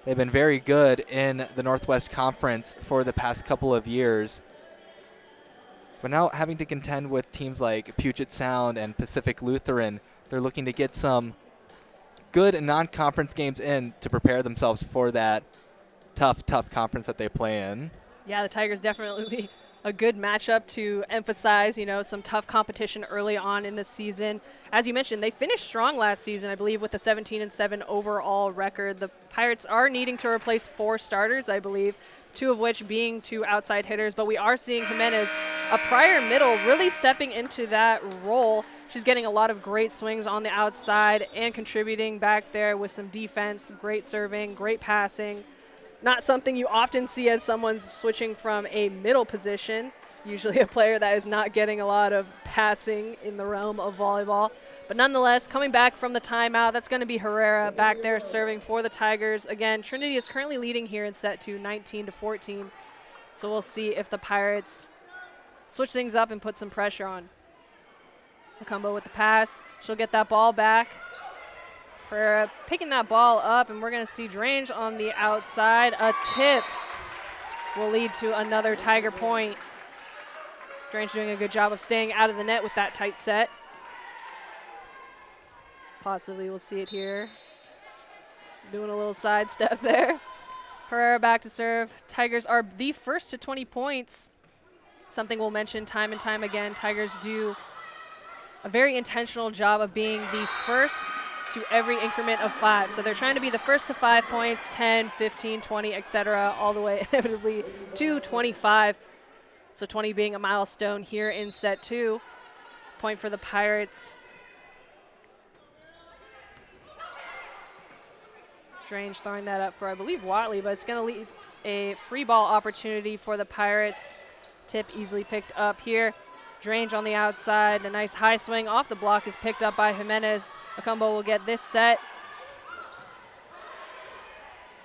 They've been very good in the Northwest Conference for the past couple of years. But now having to contend with teams like Puget Sound and Pacific Lutheran, they're looking to get some good non-conference games in to prepare themselves for that tough conference that they play in. Yeah, the Tigers definitely a good matchup to emphasize, you know, some tough competition early on in the season. As you mentioned, they finished strong last season, I believe, with a 17-7 overall record. The Pirates are needing to replace 4 starters, I believe, 2 of which being 2 outside hitters, but we are seeing Jimenez, a prior middle, really stepping into that role. She's getting a lot of great swings on the outside and contributing back there with some defense, great serving, great passing. Not something you often see as someone's switching from a middle position, usually a player that is not getting a lot of passing in the realm of volleyball. But nonetheless, coming back from the timeout, that's going to be Herrera back there serving for the Tigers. Again, Trinity is currently leading here in set 2, 19-14. So we'll see if the Pirates switch things up and put some pressure on. Macumbo with the pass. She'll get that ball back. Herrera picking that ball up, and we're going to see Drange on the outside. A tip will lead to another Tiger point. Drange doing a good job of staying out of the net with that tight set. Possibly we'll see it here. Doing a little sidestep there. Herrera back to serve. Tigers are the first to 20 points. Something we'll mention time and time again. Tigers do a very intentional job of being the first to every increment of 5. So they're trying to be the first to 5 points, 10, 15, 20, etc., all the way inevitably to 25. So 20 being a milestone here in set 2. Point for the Pirates. Drange throwing that up for, I believe, Watley, but it's going to leave a free ball opportunity for the Pirates. Tip easily picked up here. Drange on the outside. A nice high swing off the block is picked up by Jimenez. Macumbo will get this set.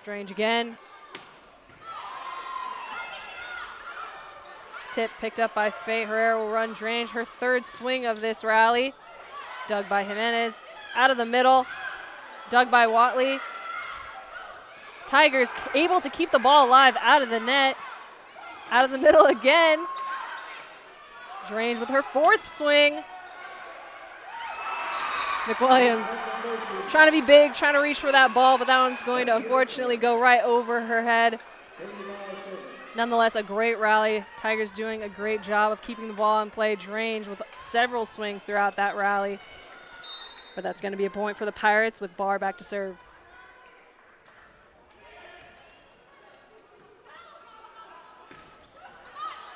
Drange again. Tip picked up by Faye. Herrera will run Drange. Her 3rd swing of this rally. Dug by Jimenez. Out of the middle. Dug by Watley. Tigers able to keep the ball alive out of the net. Out of the middle again. Drange with her 4th swing. McWilliams trying to be big, trying to reach for that ball, but that one's going to unfortunately go right over her head. Nonetheless, a great rally. Tigers doing a great job of keeping the ball in play. Drange with several swings throughout that rally. But that's going to be a point for the Pirates with Barr back to serve.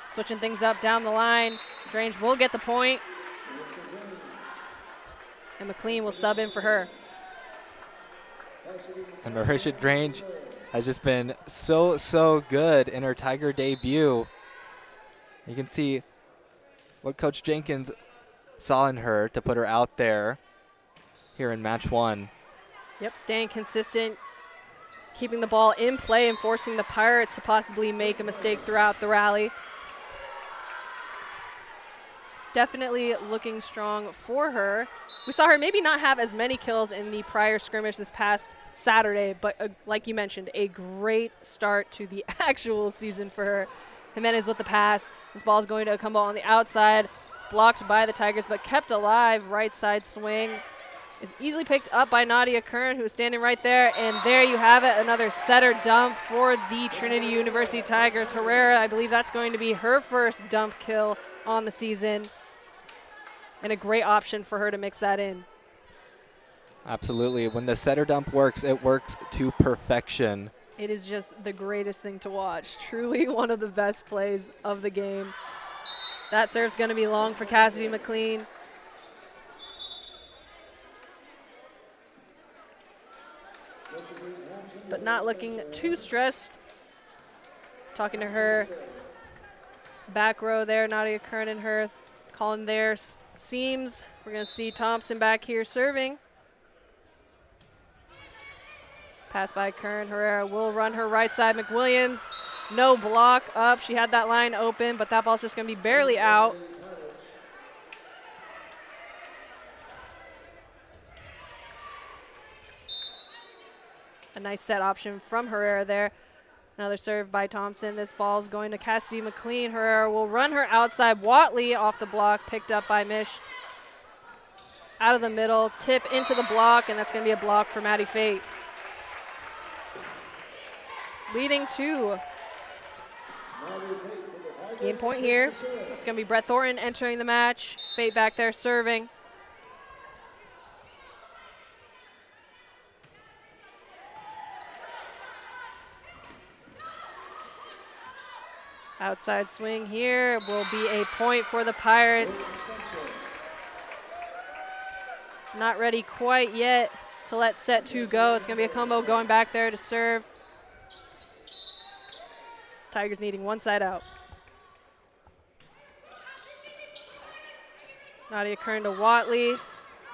Switching things up down the line. Drange will get the point. And McLean will sub in for her. And Marisha Drange has just been so good in her Tiger debut. You can see what Coach Jenkins saw in her to put her out there here in match 1. Yep, staying consistent, keeping the ball in play and forcing the Pirates to possibly make a mistake throughout the rally. Definitely looking strong for her. We saw her maybe not have as many kills in the prior scrimmage this past Saturday, but like you mentioned, a great start to the actual season for her. Jimenez with the pass. This ball is going to Macumbo on the outside. Blocked by the Tigers, but kept alive. Right side swing is easily picked up by Nadia Kern, who's standing right there. And there you have it, another setter dump for the Trinity University Tigers. Herrera, I believe that's going to be her first dump kill on the season. And a great option for her to mix that in. Absolutely. When the setter dump works, it works to perfection. It is just the greatest thing to watch. Truly one of the best plays of the game. That serve's going to be long for Cassidy McLean. But not looking too stressed. Talking to her back row there, Nadia Kern and her calling their seams. We're going to see Thompson back here serving. Pass by Kern. Herrera will run her right side. McWilliams, no block up. She had that line open, but that ball's just going to be barely out. A nice set option from Herrera there. Another serve by Thompson. This ball's going to Cassidy McLean. Herrera will run her outside. Watley off the block, picked up by Mish. Out of the middle, tip into the block, and that's going to be a block for Maddie Fate. Leading to Game point here. It's going to be Brett Thornton entering the match. Fate back there serving. Outside swing here will be a point for the Pirates. Not ready quite yet to let set 2 go. It's going to be a combo going back there to serve. Tigers needing one side out. Nadia Kern to Watley.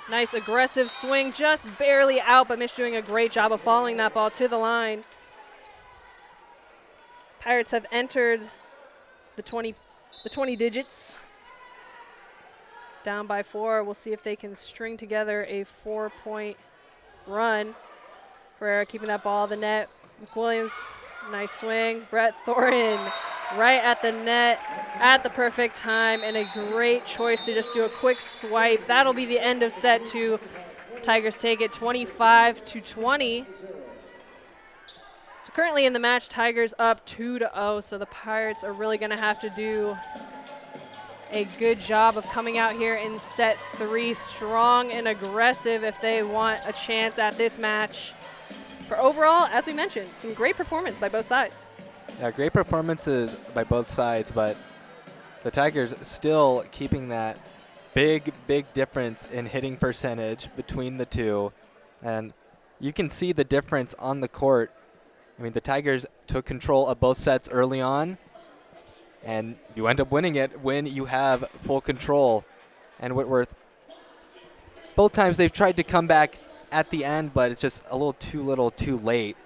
Nice aggressive swing, just barely out, but Mish doing a great job of following that ball to the line. Pirates have entered the 20 digits. Down by 4. We'll see if they can string together a 4-point run. Herrera keeping that ball in the net. McWilliams, nice swing. Brett Thornton right at the net at the perfect time, and a great choice to just do a quick swipe. That'll be the end of set 2. Tigers take it 25-20. So currently in the match, Tigers up 2-0, so the Pirates are really going to have to do a good job of coming out here in set 3 strong and aggressive if they want a chance at this match. For overall, as we mentioned, some great performance by both sides. Yeah, great performances by both sides, but the Tigers still keeping that big difference in hitting percentage between the two. And you can see the difference on the court. I mean, the Tigers took control of both sets early on, and you end up winning it when you have full control. And Whitworth, both times they've tried to come back at the end, but it's just a little too late.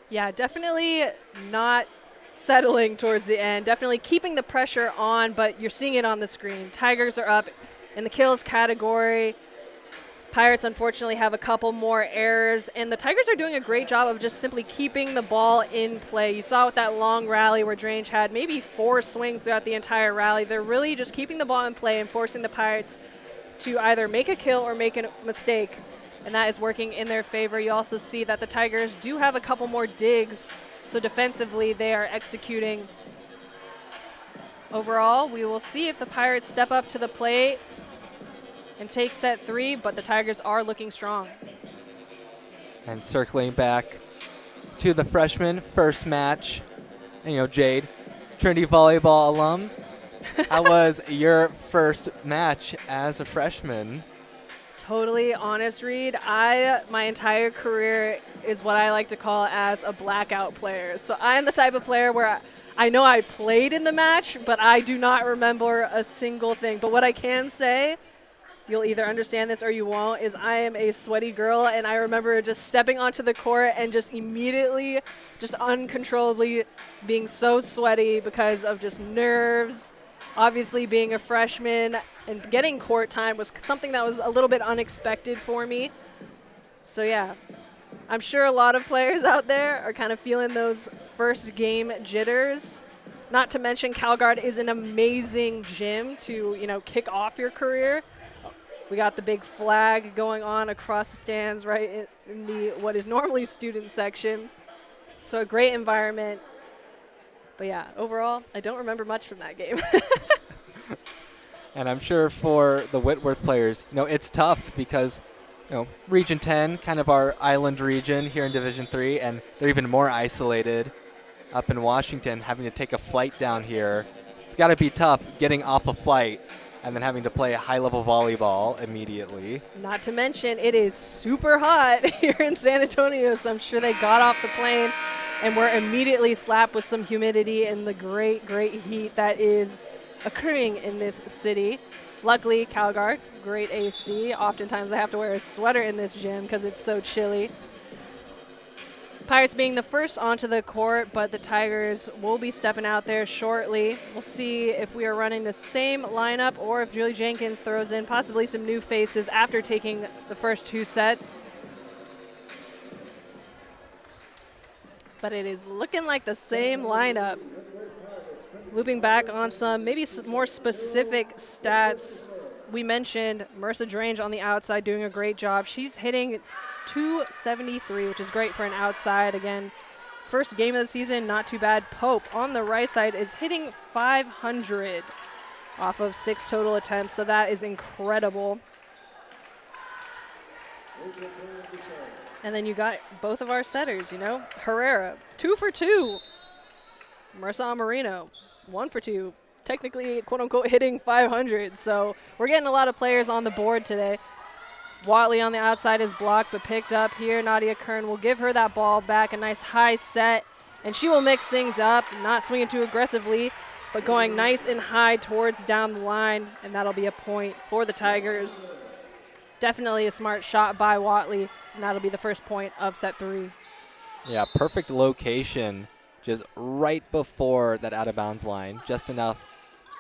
Yeah, definitely not settling towards the end. Definitely keeping the pressure on, but you're seeing it on the screen. Tigers are up in the kills category. Pirates, unfortunately, have a couple more errors, and the Tigers are doing a great job of just simply keeping the ball in play. You saw with that long rally where Drange had maybe 4 swings throughout the entire rally. They're really just keeping the ball in play and forcing the Pirates to either make a kill or make a mistake, and that is working in their favor. You also see that the Tigers do have a couple more digs, so defensively they are executing. Overall, we will see if the Pirates step up to the plate and take set 3, but the Tigers are looking strong. And circling back to the freshman first match, and, you know, Jade, Trinity Volleyball alum, how was your first match as a freshman? Totally honest, Reed. My entire career is what I like to call as a blackout player. So I'm the type of player where I know I played in the match, but I do not remember a single thing. But what I can say, you'll either understand this or you won't, is I am a sweaty girl, and I remember just stepping onto the court and just immediately, just uncontrollably being so sweaty because of just nerves. Obviously, being a freshman and getting court time was something that was a little bit unexpected for me. So yeah, I'm sure a lot of players out there are kind of feeling those first game jitters. Not to mention CalGuard is an amazing gym to, you know, kick off your career. We got the big flag going on across the stands right in the what is normally student section. So a great environment. But yeah, overall, I don't remember much from that game. And I'm sure for the Whitworth players, you know, it's tough because, you know, Region 10, kind of our island region here in Division 3, and they're even more isolated up in Washington, having to take a flight down here. It's got to be tough getting off a flight and then having to play high-level volleyball immediately. Not to mention, it is super hot here in San Antonio, so I'm sure they got off the plane and were immediately slapped with some humidity and the great heat that is occurring in this city. Luckily, CalGuard, great AC. Oftentimes I have to wear a sweater in this gym because it's so chilly. Pirates being the first onto the court, but the Tigers will be stepping out there shortly. We'll see if we are running the same lineup or if Julie Jenkins throws in possibly some new faces after taking the first 2 sets. But it is looking like the same lineup. Looping back on some maybe more specific stats, we mentioned Marissa Drange on the outside doing a great job. She's hitting .273, which is great for an outside. Again, first game of the season, not too bad. Pope on the right side is hitting 500 off of 6 total attempts, so that is incredible. And then you got both of our setters, you know. Herrera, 2 for 2. Marissa Amarino, 1 for 2. Technically, quote-unquote, hitting 500. So we're getting a lot of players on the board today. Watley on the outside is blocked but picked up here. Nadia Kern will give her that ball back, a nice high set, and she will mix things up, not swinging too aggressively, but going nice and high towards down the line, and that'll be a point for the Tigers. Definitely a smart shot by Watley, and that'll be the first point of set 3. Yeah, perfect location, just right before that out-of-bounds line, just enough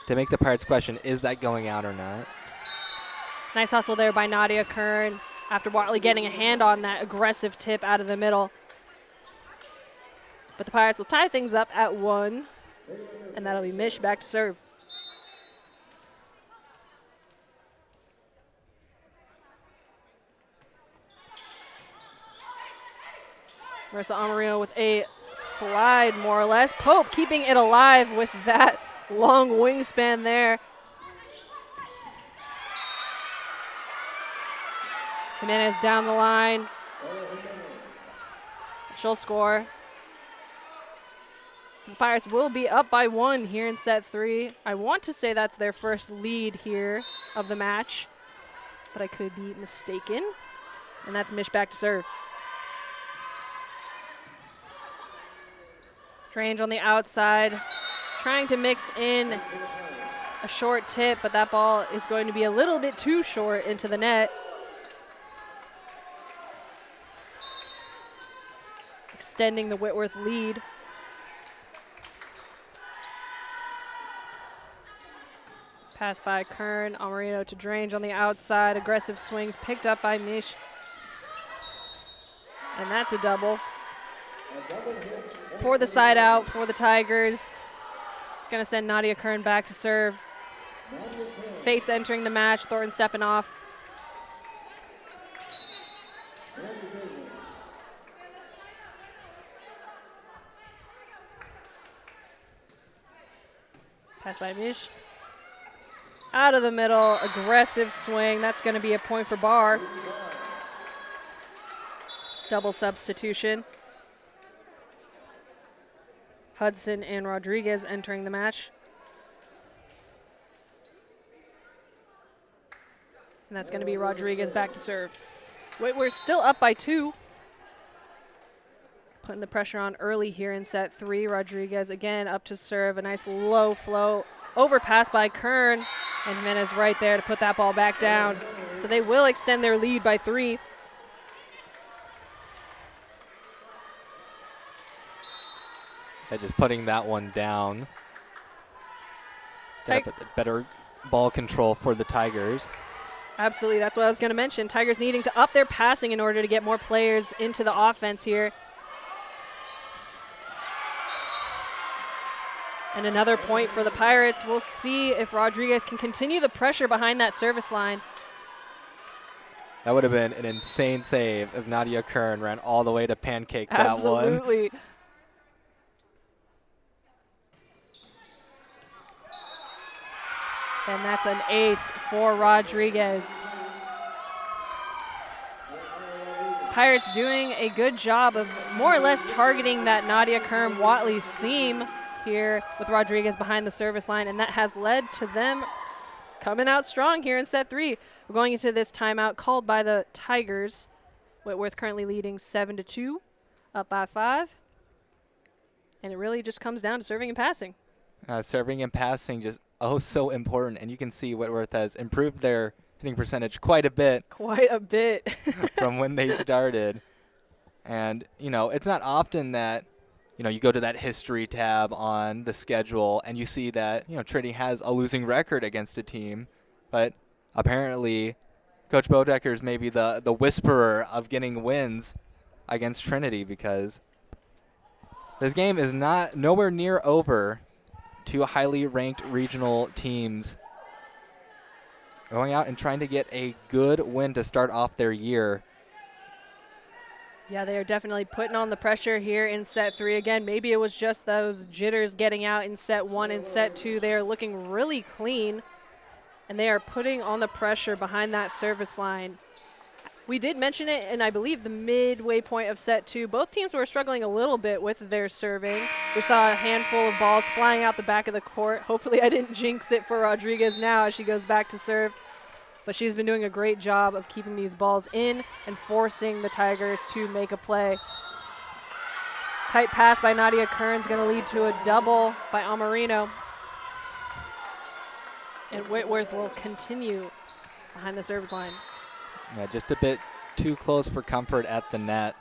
to make the Pirates question, is that going out or not? Nice hustle there by Nadia Kern after Watley getting a hand on that aggressive tip out of the middle. But the Pirates will tie things up at 1, and that'll be Mish back to serve. Marissa Amarino with a slide, more or less. Pope keeping it alive with that long wingspan there. Jimenez down the line. She'll score. So the Pirates will be up by 1 here in set 3. I want to say that's their first lead here of the match, but I could be mistaken. And that's Mish back to serve. Strange on the outside, trying to mix in a short tip, but that ball is going to be a little bit too short into the net. Extending the Whitworth lead. Pass by Kern, Amarino to Drange on the outside. Aggressive swings picked up by Mish. And that's a double. For the side out for the Tigers. It's going to send Nadia Kern back to serve. Fates entering the match, Thornton stepping off. Pass by Mish. Out of the middle, aggressive swing. That's going to be a point for Barr. Double substitution. Hudson and Rodriguez entering the match. And that's going to be Rodriguez back to serve. We're still up by 2. Putting the pressure on early here in set 3. Rodriguez again up to serve. A nice low flow. Overpass by Kern. And Jimenez right there to put that ball back down. So they will extend their lead by 3. Yeah, just putting that one down. Better ball control for the Tigers. Absolutely, that's what I was going to mention. Tigers needing to up their passing in order to get more players into the offense here. And another point for the Pirates. We'll see if Rodriguez can continue the pressure behind that service line. That would have been an insane save if Nadia Kern ran all the way to pancake that one. Absolutely. And that's an ace for Rodriguez. Pirates doing a good job of more or less targeting that Nadia Kern-Watley seam here with Rodriguez behind the service line, and that has led to them coming out strong here in set 3. We're going into this timeout called by the Tigers. Whitworth currently leading 7-2, up by 5. And it really just comes down to serving and passing. Serving and passing just so important, and you can see Whitworth has improved their hitting percentage quite a bit. Quite a bit. From when they started. And, you know, it's not often that, you know, you go to that history tab on the schedule and you see that, you know, Trinity has a losing record against a team, but apparently Coach Bodecker is maybe the whisperer of getting wins against Trinity, because this game is nowhere near over. 2 highly ranked regional teams going out and trying to get a good win to start off their year. Yeah, they are definitely putting on the pressure here in set 3. Again, maybe it was just those jitters getting out in set 1 and set 2. They are looking really clean, and they are putting on the pressure behind that service line. We did mention it, and I believe the midway point of set 2, both teams were struggling a little bit with their serving. We saw a handful of balls flying out the back of the court. Hopefully I didn't jinx it for Rodriguez now as she goes back to serve. But she's been doing a great job of keeping these balls in and forcing the Tigers to make a play. Tight pass by Nadia Kern's going to lead to a double by Amarino. And Whitworth will continue behind the service line. Yeah, just a bit too close for comfort at the net.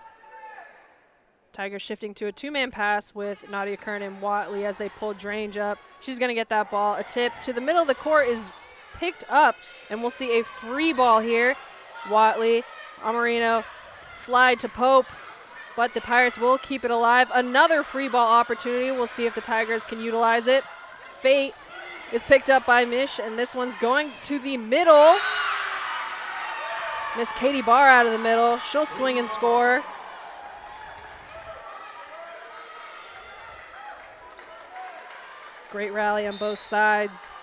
Tigers shifting to a two-man pass with Nadia Kern and Watley as they pull Drange up. She's going to get that ball. A tip to the middle of the court is picked up, and we'll see a free ball here. Watley, Amarino, slide to Pope, but the Pirates will keep it alive. Another free ball opportunity. We'll see if the Tigers can utilize it. Fate is picked up by Mish, and this one's going to the middle. Miss Katie Barr out of the middle. She'll swing and score. Great rally on both sides.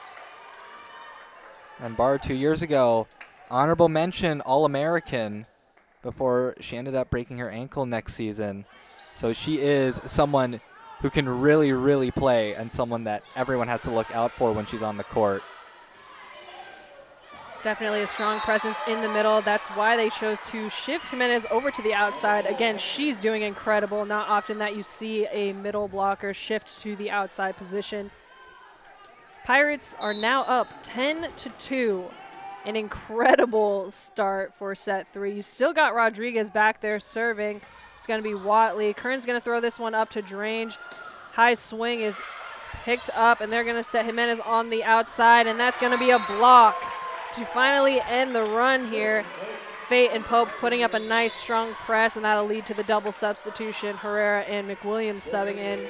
And Barr 2 years ago, honorable mention All-American before she ended up breaking her ankle next season. So she is someone who can really, really play and someone that everyone has to look out for when she's on the court. Definitely a strong presence in the middle. That's why they chose to shift Jimenez over to the outside. Again, she's doing incredible. Not often that you see a middle blocker shift to the outside position. Pirates are now up 10-2. An incredible start for set 3. You still got Rodriguez back there serving. It's going to be Watley. Kern's going to throw this one up to Drange. High swing is picked up, and they're going to set Jimenez on the outside, and that's going to be a block to finally end the run here. Fate and Pope putting up a nice, strong press, and that'll lead to the double substitution. Herrera and McWilliams subbing in.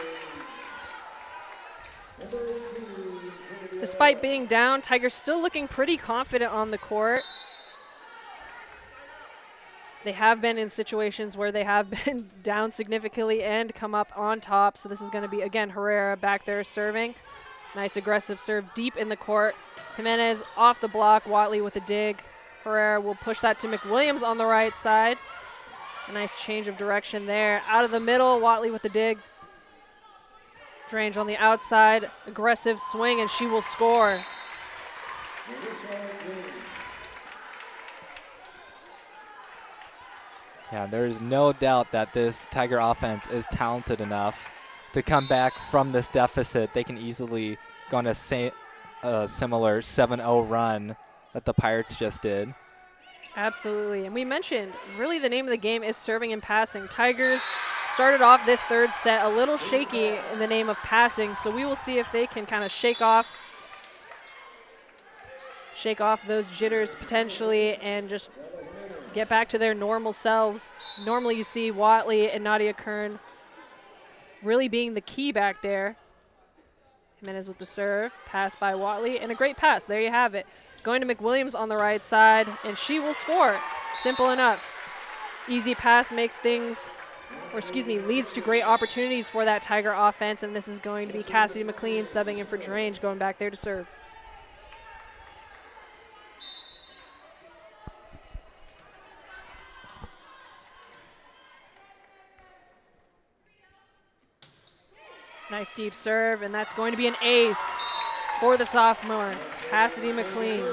Despite being down, Tigers still looking pretty confident on the court. They have been in situations where they have been down significantly and come up on top. So this is going to be, again, Herrera back there serving. Nice aggressive serve deep in the court. Jimenez off the block, Watley with a dig. Herrera will push that to McWilliams on the right side. A nice change of direction there. Out of the middle, Watley with the dig. Drange on the outside, aggressive swing, and she will score. Yeah, there's no doubt that this Tiger offense is talented enough to come back from this deficit. They can easily go on a similar 7-0 run that the Pirates just did. Absolutely, and we mentioned really the name of the game is serving and passing. Tigers started off this third set a little shaky in the name of passing, so we will see if they can kind of shake off those jitters potentially and just get back to their normal selves. Normally you see Watley and Nadia Kern really being the key back there. Jimenez with the serve, pass by Watley, and a great pass. There you have it. Going to McWilliams on the right side, and she will score. Simple enough. Easy pass makes things, leads to great opportunities for that Tiger offense, and this is going to be Cassidy McLean subbing in for Drange, going back there to serve. Nice deep serve, and that's going to be an ace for the sophomore, Cassidy McLean.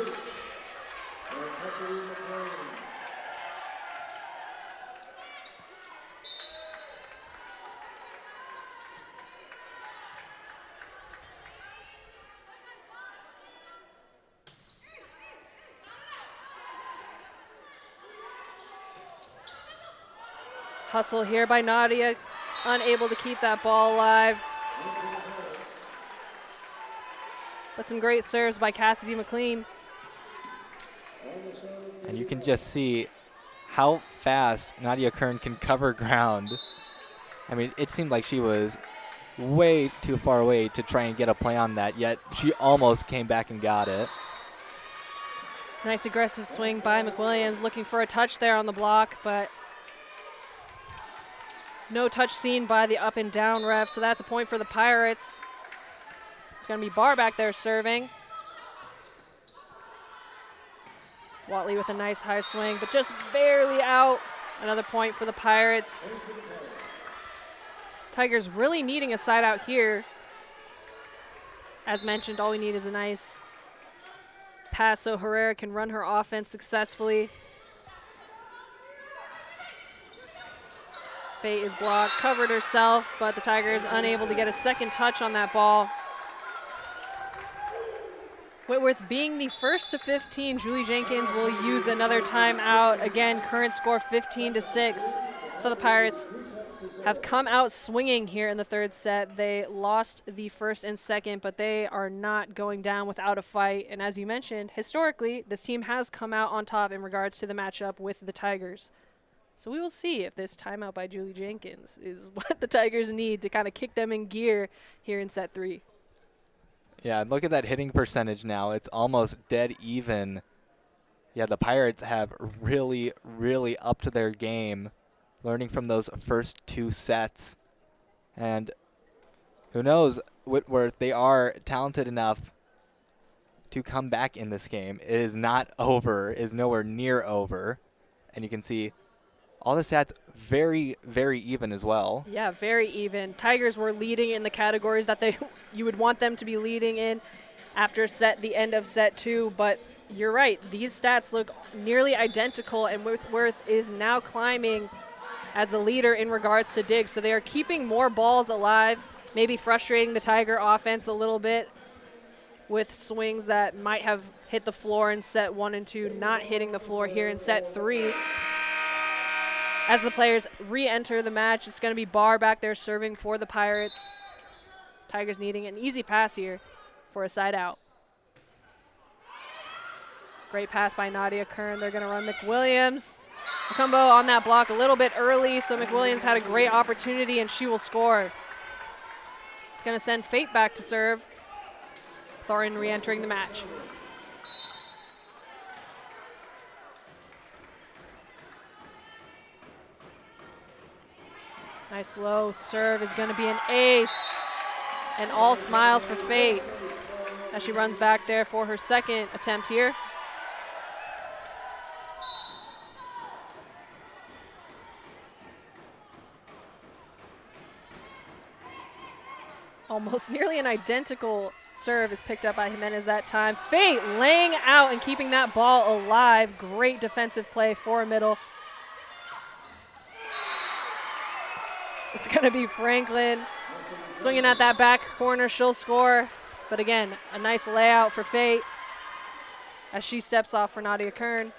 Hustle here by Nadia, unable to keep that ball alive. But some great serves by Cassidy McLean. And you can just see how fast Nadia Kern can cover ground. I mean, it seemed like she was way too far away to try and get a play on that, yet she almost came back and got it. Nice aggressive swing by McWilliams, looking for a touch there on the block, but No touch seen by the up and down ref, so that's a point for the Pirates. It's going to be Barr back there serving. Watley with a nice high swing, but just barely out. Another point for the Pirates. Tigers really needing a side out here. As mentioned, all we need is a nice pass so Herrera can run her offense successfully. Fate is blocked, covered herself, but the Tigers unable to get a second touch on that ball. Whitworth being the first to 15, Julie Jenkins will use another timeout. Again, current score 15-6. So the Pirates have come out swinging here in the third set. They lost the first and second, but they are not going down without a fight. And as you mentioned, historically, this team has come out on top in regards to the matchup with the Tigers. So we will see if this timeout by Julie Jenkins is what the Tigers need to kind of kick them in gear here in set 3. Yeah, look at that hitting percentage now. It's almost dead even. Yeah, the Pirates have really, really upped their game, learning from those first 2 sets. And who knows, Whitworth, they are talented enough to come back in this game. It is not over, it is nowhere near over. And you can see all the stats very, very even as well. Yeah, very even. Tigers were leading in the categories that you would want them to be leading in after the end of set 2, but you're right. These stats look nearly identical, and Whitworth is now climbing as the leader in regards to digs. So they are keeping more balls alive, maybe frustrating the Tiger offense a little bit with swings that might have hit the floor in set 1 and 2, not hitting the floor here in set 3. As the players re-enter the match, it's going to be Barr back there serving for the Pirates. Tigers needing an easy pass here for a side out. Great pass by Nadia Kern. They're going to run McWilliams. Macumbo on that block a little bit early, so McWilliams had a great opportunity, and she will score. It's going to send Fate back to serve. Thorin re-entering the match. Nice low serve is going to be an ace. And all smiles for Fate as she runs back there for her second attempt here. Almost nearly an identical serve is picked up by Jimenez that time. Fate laying out and keeping that ball alive. Great defensive play for a middle. It's going to be Franklin swinging at that back corner. She'll score. But again, a nice layout for Fate as she steps off for Nadia Kern.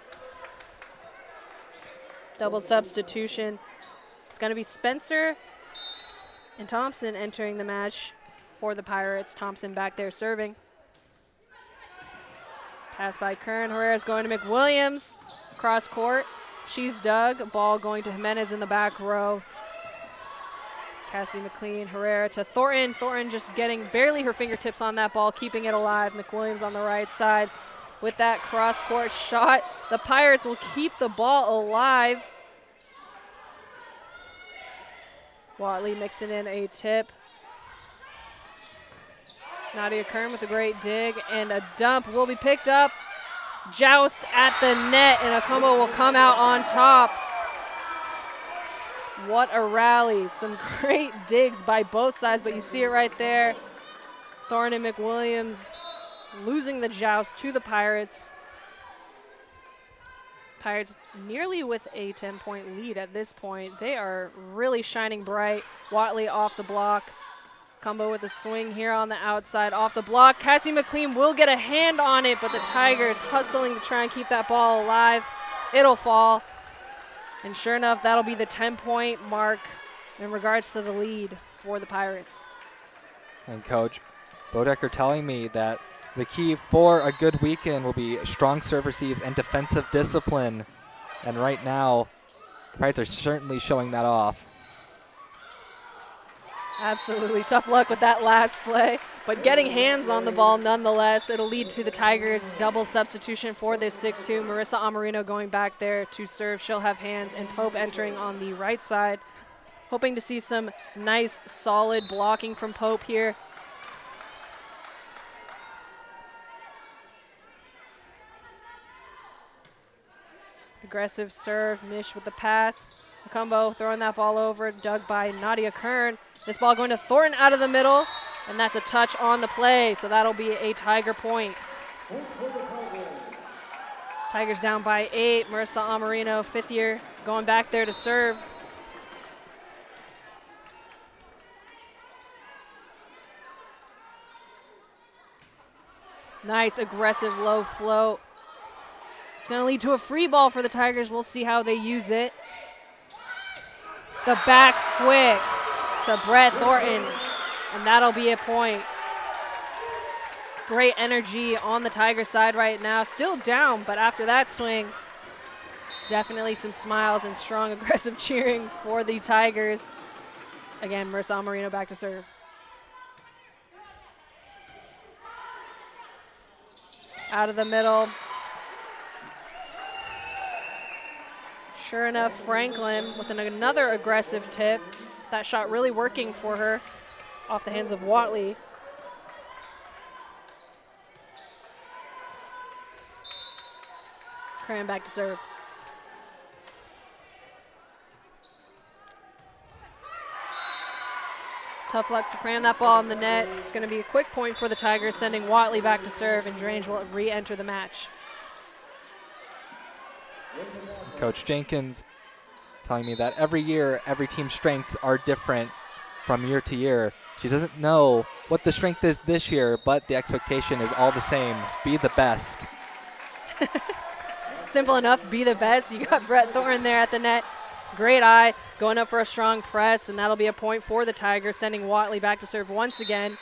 Double substitution. It's going to be Spencer and Thompson entering the match for the Pirates. Thompson back there serving. Pass by Kern. Herrera's going to McWilliams. Cross court. She's dug. Ball going to Jimenez in the back row. Cassie McLean, Herrera to Thornton. Thornton just getting barely her fingertips on that ball, keeping it alive. McWilliams on the right side with that cross-court shot. The Pirates will keep the ball alive. Watley mixing in a tip. Nadia Kern with a great dig, and a dump will be picked up. Joust at the net, and a combo will come out on top. What a rally. Some great digs by both sides, but you see it right there. Thorne and McWilliams losing the joust to the Pirates. Pirates nearly with a 10-point lead at this point. They are really shining bright. Watley off the block. Combo with a swing here on the outside off the block. Cassie McLean will get a hand on it, but the Tigers hustling to try and keep that ball alive. It'll fall. And sure enough, that'll be the 10-point mark in regards to the lead for the Pirates. And Coach Bodecker telling me that the key for a good weekend will be strong serve receives and defensive discipline. And right now, the Pirates are certainly showing that off. Absolutely. Tough luck with that last play, but getting hands on the ball nonetheless. It'll lead to the Tigers' double substitution for this 6-2. Marissa Amarino going back there to serve. She'll have hands, and Pope entering on the right side. Hoping to see some nice, solid blocking from Pope here. Aggressive serve, Nish with the pass. Macumbo throwing that ball over, dug by Nadia Kern. This ball going to Thornton out of the middle, and that's a touch on the play, so that'll be a Tiger point. Tigers down by 8. Marissa Amarino, 5th year, going back there to serve. Nice aggressive low float. It's going to lead to a free ball for the Tigers. We'll see how they use it. The back quick to Brett Thornton, and that'll be a point. Great energy on the Tiger side right now. Still down, but after that swing, definitely some smiles and strong aggressive cheering for the Tigers. Again, Marissa Amarino back to serve. Out of the middle. Sure enough, Franklin with another aggressive tip. That shot really working for her off the hands of Watley. Cram back to serve. Tough luck to cram that ball in the net. It's going to be a quick point for the Tigers, sending Watley back to serve, and Drange will re-enter the match. Coach Jenkins telling me that every year, every team's strengths are different from year to year. She doesn't know what the strength is this year, but the expectation is all the same. Be the best. Simple enough, be the best. You got Brett Thornton there at the net. Great eye, going up for a strong press, and that'll be a point for the Tigers, sending Watley back to serve once again.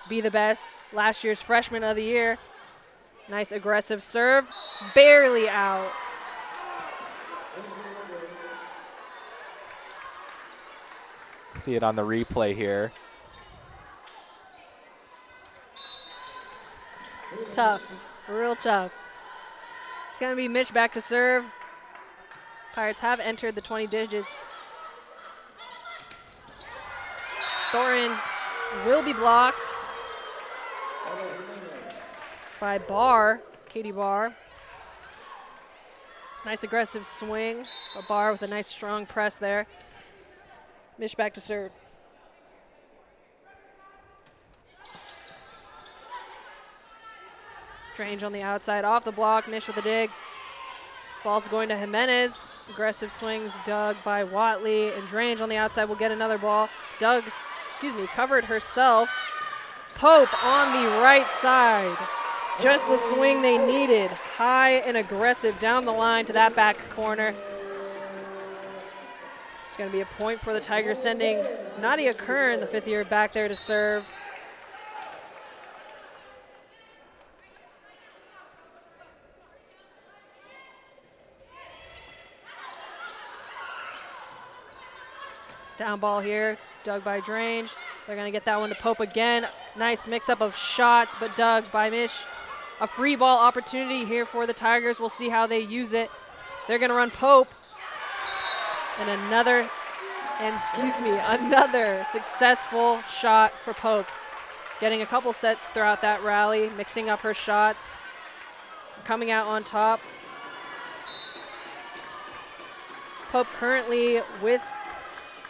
Be the best. Last year's freshman of the year. Nice aggressive serve. Barely out. See it on the replay here. Tough, real tough. It's going to be Mitch back to serve. Pirates have entered the 20 digits. Thornton will be blocked by Barr, Katie Barr. Nice aggressive swing, but Barr with a nice strong press there. Mish back to serve. Drange on the outside, off the block, Nish with a dig. This ball's going to Jimenez. Aggressive swings dug by Watley, and Drange on the outside will get another ball. Covered herself. Pope on the right side. Just the swing they needed. High and aggressive down the line to that back corner. It's going to be a point for the Tigers, sending Nadia Kern, the 5th year, back there to serve. Down ball here, dug by Drange. They're going to get that one to Pope again. Nice mix-up of shots, but dug by Mish. A free ball opportunity here for the Tigers. We'll see how they use it. They're going to run Pope. And another successful shot for Pope. Getting a couple sets throughout that rally, mixing up her shots, coming out on top. Pope currently with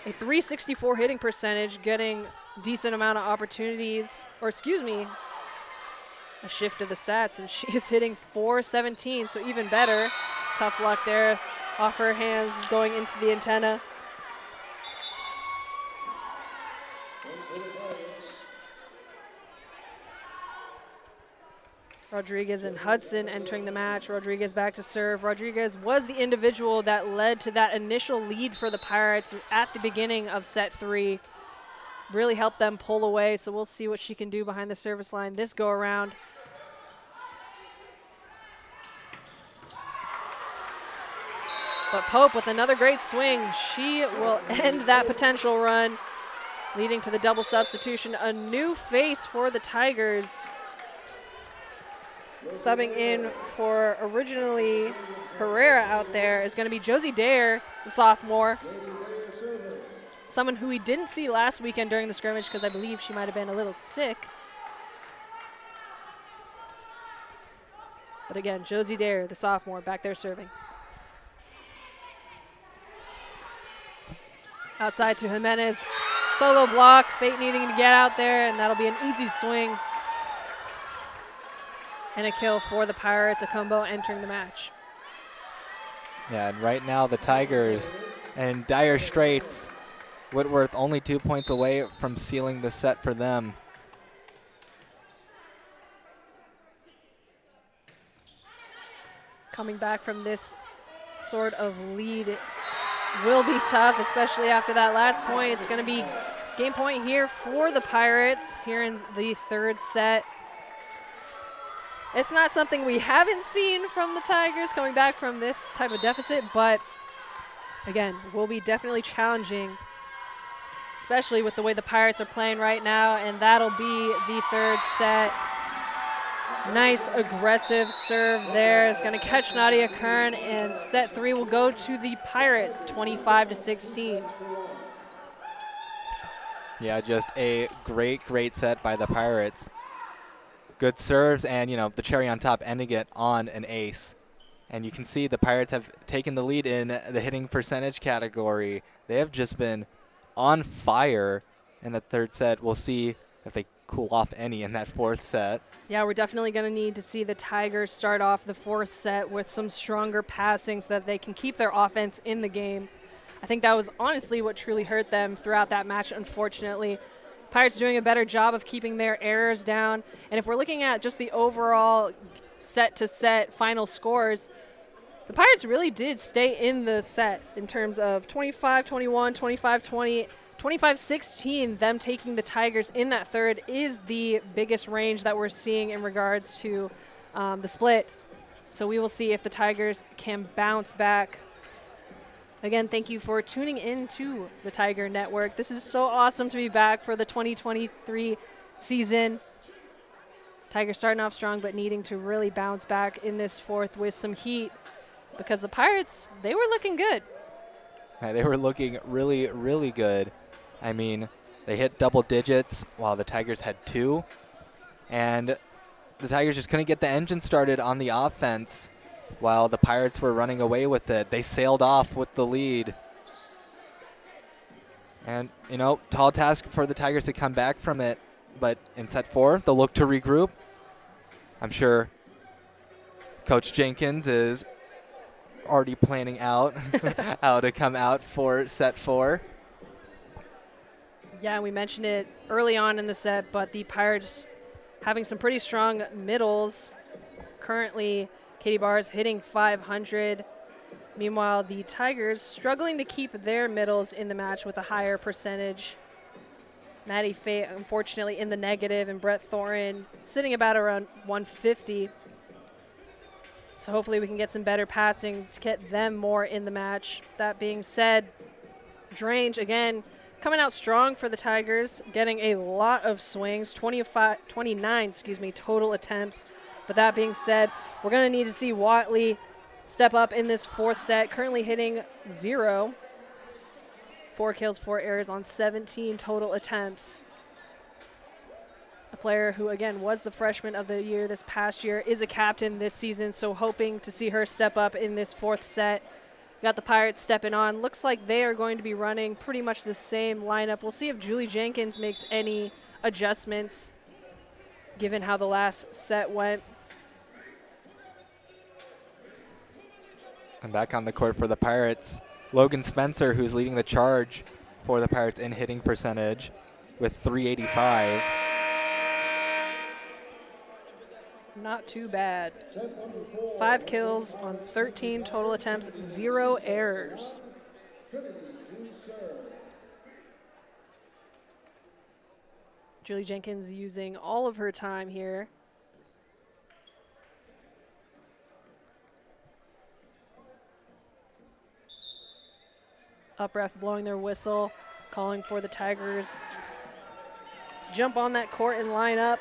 a .364 hitting percentage, getting decent amount of opportunities, a shift of the stats, and she is hitting .417, so even better. Tough luck there, off her hands, going into the antenna. Rodriguez and Hudson entering the match. Rodriguez back to serve. Rodriguez was the individual that led to that initial lead for the Pirates at the beginning of set 3. Really helped them pull away, so we'll see what she can do behind the service line this go around. But Pope with another great swing. She will end that potential run, leading to the double substitution. A new face for the Tigers. Subbing in for originally Herrera out there is going to be Josie Dare, the sophomore. someone who we didn't see last weekend during the scrimmage because I believe she might have been a little sick. But again, Josie Dare, the sophomore, back there serving. Outside to Jimenez. Solo block, Fate needing to get out there, and that'll be an easy swing. And a kill for the Pirates, a combo entering the match. Yeah, and right now the Tigers in dire straits. Whitworth only 2 points away from sealing the set for them. Coming back from this sort of lead will be tough, especially after that last point. It's going to be game point here for the Pirates here in the third set. It's not something we haven't seen from the Tigers coming back from this type of deficit, but again, will be definitely challenging, especially with the way the Pirates are playing right now, and that'll be the third set. Nice aggressive serve there. It's going to catch Nadia Kern, and set 3 will go to the Pirates, 25-16. Yeah, just a great set by the Pirates. Good serves and, you know, the cherry on top ending it on an ace. And you can see the Pirates have taken the lead in the hitting percentage category. They have just been on fire in the third set. We'll see if they cool off any in that fourth set. Yeah, we're definitely going to need to see the Tigers start off the fourth set with some stronger passing so that they can keep their offense in the game. I think that was honestly what truly hurt them throughout that match, unfortunately. Pirates doing a better job of keeping their errors down. And if we're looking at just the overall set-to-set final scores, the Pirates really did stay in the set in terms of 25-21, 25-20, 25-16. Them taking the Tigers in that third is the biggest range that we're seeing in regards to the split. So we will see if the Tigers can bounce back. Again, thank you for tuning in to the Tiger Network. This is so awesome to be back for the 2023 season. Tigers starting off strong, but needing to really bounce back in this fourth with some heat because the Pirates, they were looking good. Yeah, they were looking really good. I mean, they hit double digits while the Tigers had 2. And the Tigers just couldn't get the engine started on the offense while the Pirates were running away with it. They sailed off with the lead. And, you know, tall task for the Tigers to come back from it. But in set 4, they'll look to regroup. I'm sure Coach Jenkins is already planning out how to come out for set 4. Yeah, we mentioned it early on in the set, but the Pirates having some pretty strong middles. Currently, Katie Barr's hitting 500. Meanwhile, the Tigers struggling to keep their middles in the match with a higher percentage. Maddie Fate, unfortunately, in the negative, and Brett Thorin sitting about around 150. So hopefully we can get some better passing to get them more in the match. That being said, Drange, again, coming out strong for the Tigers, getting a lot of swings, 29 total attempts. But that being said, we're going to need to see Watley step up in this fourth set, currently hitting 0. 4 kills, 4 errors on 17 total attempts. A player who, again, was the freshman of the year this past year, is a captain this season, so hoping to see her step up in this fourth set. We got the Pirates stepping on. Looks like they are going to be running pretty much the same lineup. We'll see if Julie Jenkins makes any adjustments given how the last set went. And back on the court for the Pirates, Logan Spencer, who's leading the charge for the Pirates in hitting percentage with 385. Not too bad. 5 kills on 13 total attempts, 0 errors. Julie Jenkins using all of her time here. Up ref blowing their whistle, calling for the Tigers to jump on that court and line up.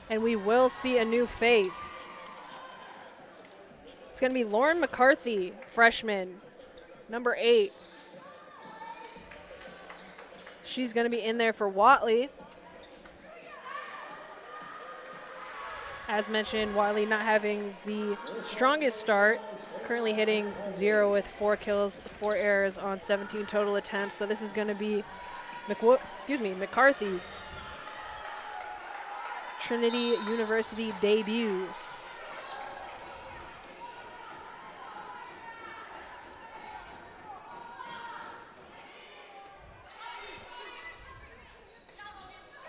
And we will see a new face. It's going to be Lauren McCarthy, freshman, number 8. She's going to be in there for Watley. As mentioned, Watley not having the strongest start, currently hitting 0 with 4 kills, 4 errors on 17 total attempts. So this is going to be McCarthy's Trinity University debut.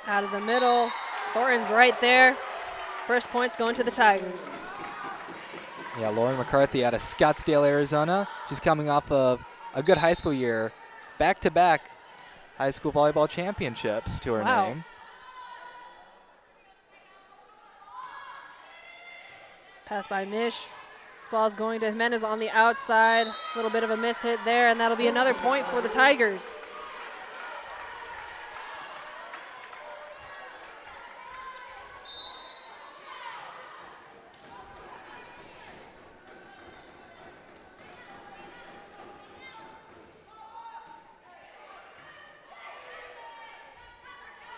Out of the middle, Thornton's right there. First points going to the Tigers. Yeah, Lauren McCarthy out of Scottsdale, Arizona. She's coming off of a good high school year. Back-to-back high school volleyball championships to her name. Pass by Mish. This ball's going to Jimenez on the outside. A little bit of a miss hit there, and that'll be another point for the Tigers.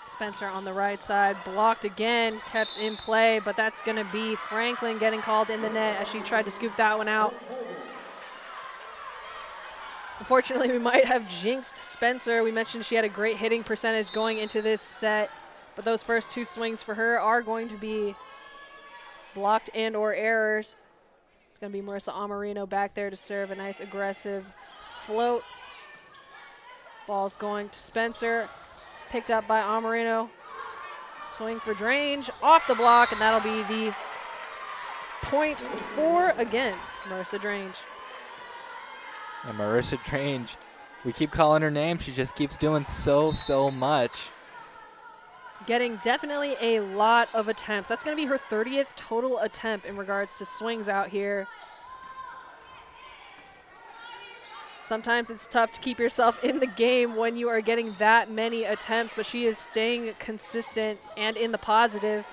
Spencer on the right side, blocked again, kept in play, but that's going to be Franklin getting called in the net as she tried to scoop that one out. Unfortunately, we might have jinxed Spencer. We mentioned she had a great hitting percentage going into this set, but those first 2 swings for her are going to be blocked and or errors. It's going to be Marissa Amarino back there to serve a nice aggressive float. Ball's going to Spencer. Picked up by Amarino. Swing for Drange, off the block, and that'll be the point for, again, Marissa Drange. And Marissa Drange, we keep calling her name. She just keeps doing so much. Getting definitely a lot of attempts. That's going to be her 30th total attempt in regards to swings out here. Sometimes it's tough to keep yourself in the game when you are getting that many attempts, but she is staying consistent and in the positive.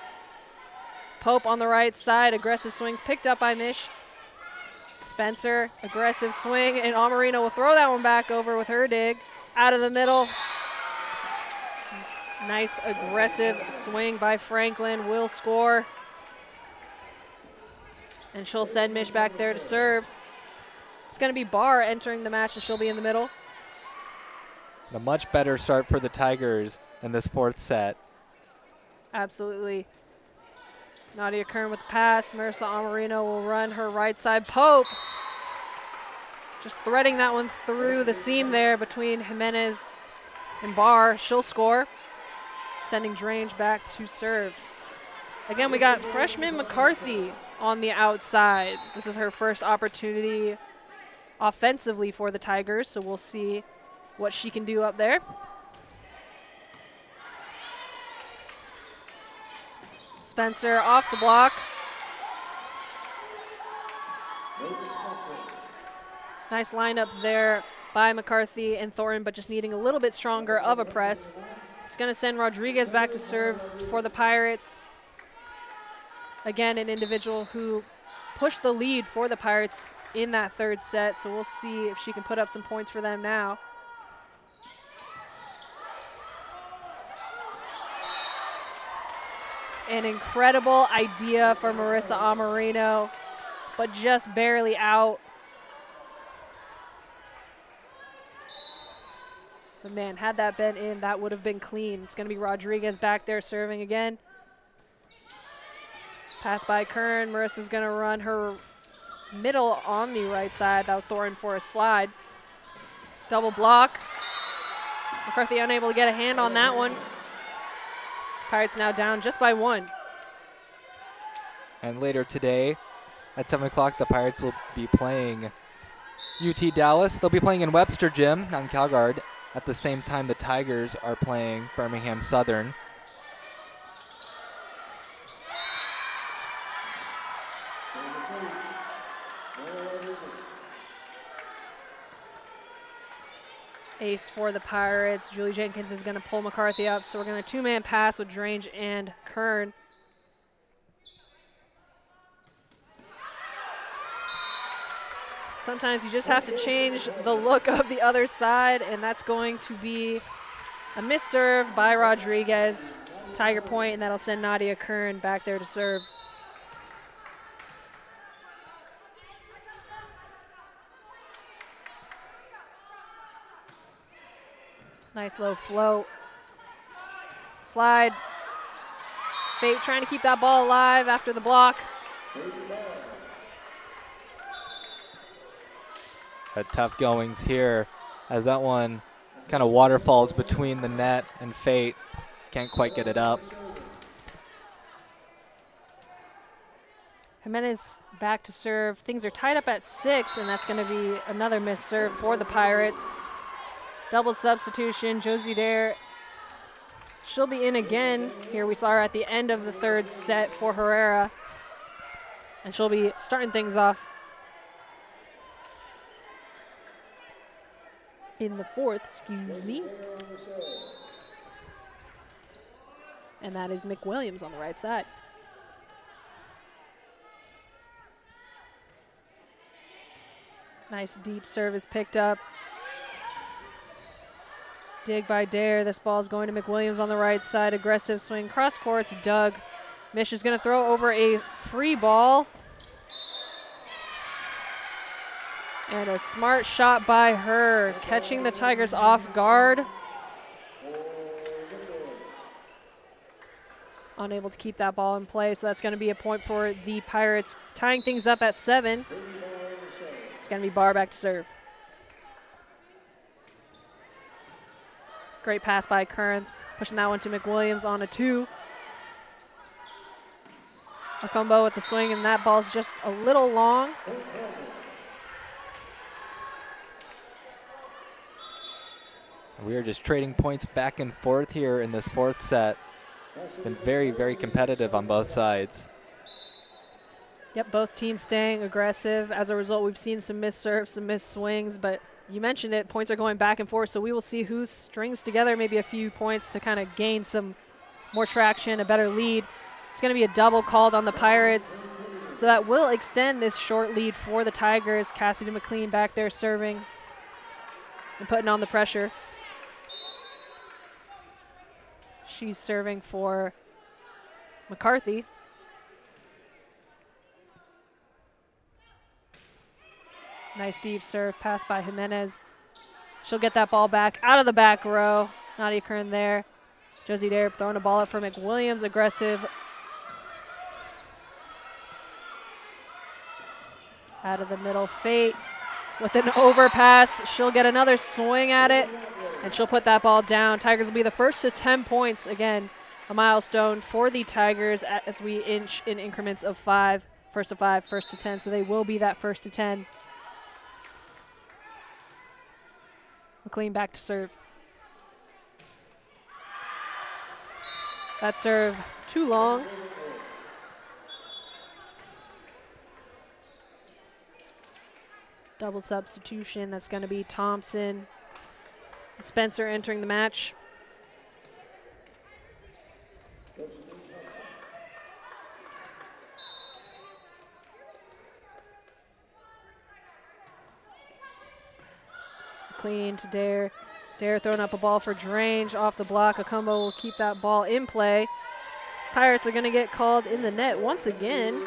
Pope on the right side, aggressive swings picked up by Mish. Spencer, aggressive swing, and Amarino will throw that one back over with her dig. Out of the middle. Nice aggressive swing by Franklin, will score. And she'll send Mish back there to serve. It's going to be Barr entering the match, and she'll be in the middle. A much better start for the Tigers in this 4th set. Absolutely. Nadia Kern with the pass. Marissa Amarino will run her right side. Pope just threading that one through the seam there between Jimenez and Barr. She'll score, sending Drange back to serve. Again, we got freshman McCarthy on the outside. This is her first opportunity offensively for the Tigers, so we'll see what she can do up there. Spencer off the block. Nice lineup there by McCarthy and Thornton, but just needing a little bit stronger of a press. It's going to send Rodriguez back to serve for the Pirates. Again, an individual who pushed the lead for the Pirates in that 3rd set, so we'll see if she can put up some points for them now. An incredible idea for Marissa Amarino, but just barely out. But man, had that been in, that would have been clean. It's going to be Rodriguez back there serving again. Pass by Kern. Marissa's going to run her middle on the right side. That was Thornton for a slide. Double block. McCarthy unable to get a hand on that one. Pirates now down just by 1. And later today at 7 o'clock, the Pirates will be playing UT Dallas. They'll be playing in Webster Gym on CalGuard. At the same time, the Tigers are playing Birmingham Southern. Ace for the Pirates. Julie Jenkins is going to pull McCarthy up, so we're going to 2-man pass with Drange and Kern. Sometimes you just have to change the look of the other side, and that's going to be a missed serve by Rodriguez. Tiger point, and that'll send Nadia Kern back there to serve. Nice low float. Slide. Fate trying to keep that ball alive after the block. Tough goings here as that one kind of waterfalls between the net and Fate. Can't quite get it up. Jimenez back to serve. Things are tied up at 6, and that's going to be another missed serve for the Pirates. Double substitution. Josie Dare, she'll be in again. Here we saw her at the end of the 3rd set for Herrera, and she'll be starting things off in the 4th, excuse me. And that is McWilliams on the right side. Nice deep serve is picked up. Dig by Dare. This ball is going to McWilliams on the right side. Aggressive swing cross courts. Doug. Mish is going to throw over a free ball. And a smart shot by her, catching the Tigers off guard. Unable to keep that ball in play, so that's going to be a point for the Pirates, tying things up at 7. It's going to be Barr back to serve. Great pass by Kern, pushing that one to McWilliams on a 2. A combo with the swing, and that ball's just a little long. We are just trading points back and forth here in this 4th set. Been very, very competitive on both sides. Yep, both teams staying aggressive. As a result, we've seen some missed serves, some missed swings, but you mentioned it, points are going back and forth, so we will see who strings together maybe a few points to kind of gain some more traction, a better lead. It's going to be a double called on the Pirates, so that will extend this short lead for the Tigers. Cassidy McLean back there serving and putting on the pressure. She's serving for McCarthy. Nice deep serve, pass by Jimenez. She'll get that ball back out of the back row. Nadia Kern there. Josie Dare throwing a ball up for McWilliams, aggressive. Out of the middle, Fate with an overpass. She'll get another swing at it, and she'll put that ball down. Tigers will be the first to 10 points. Again, a milestone for the Tigers as we inch in increments of 5. First to 5, first to 10, so they will be that first to 10. McLean back to serve. That serve too long. Double substitution. That's going to be Thompson and Spencer entering the match. Clean to Dare. Dare throwing up a ball for Drange off the block. Akumbo will keep that ball in play. Pirates are going to get called in the net once again.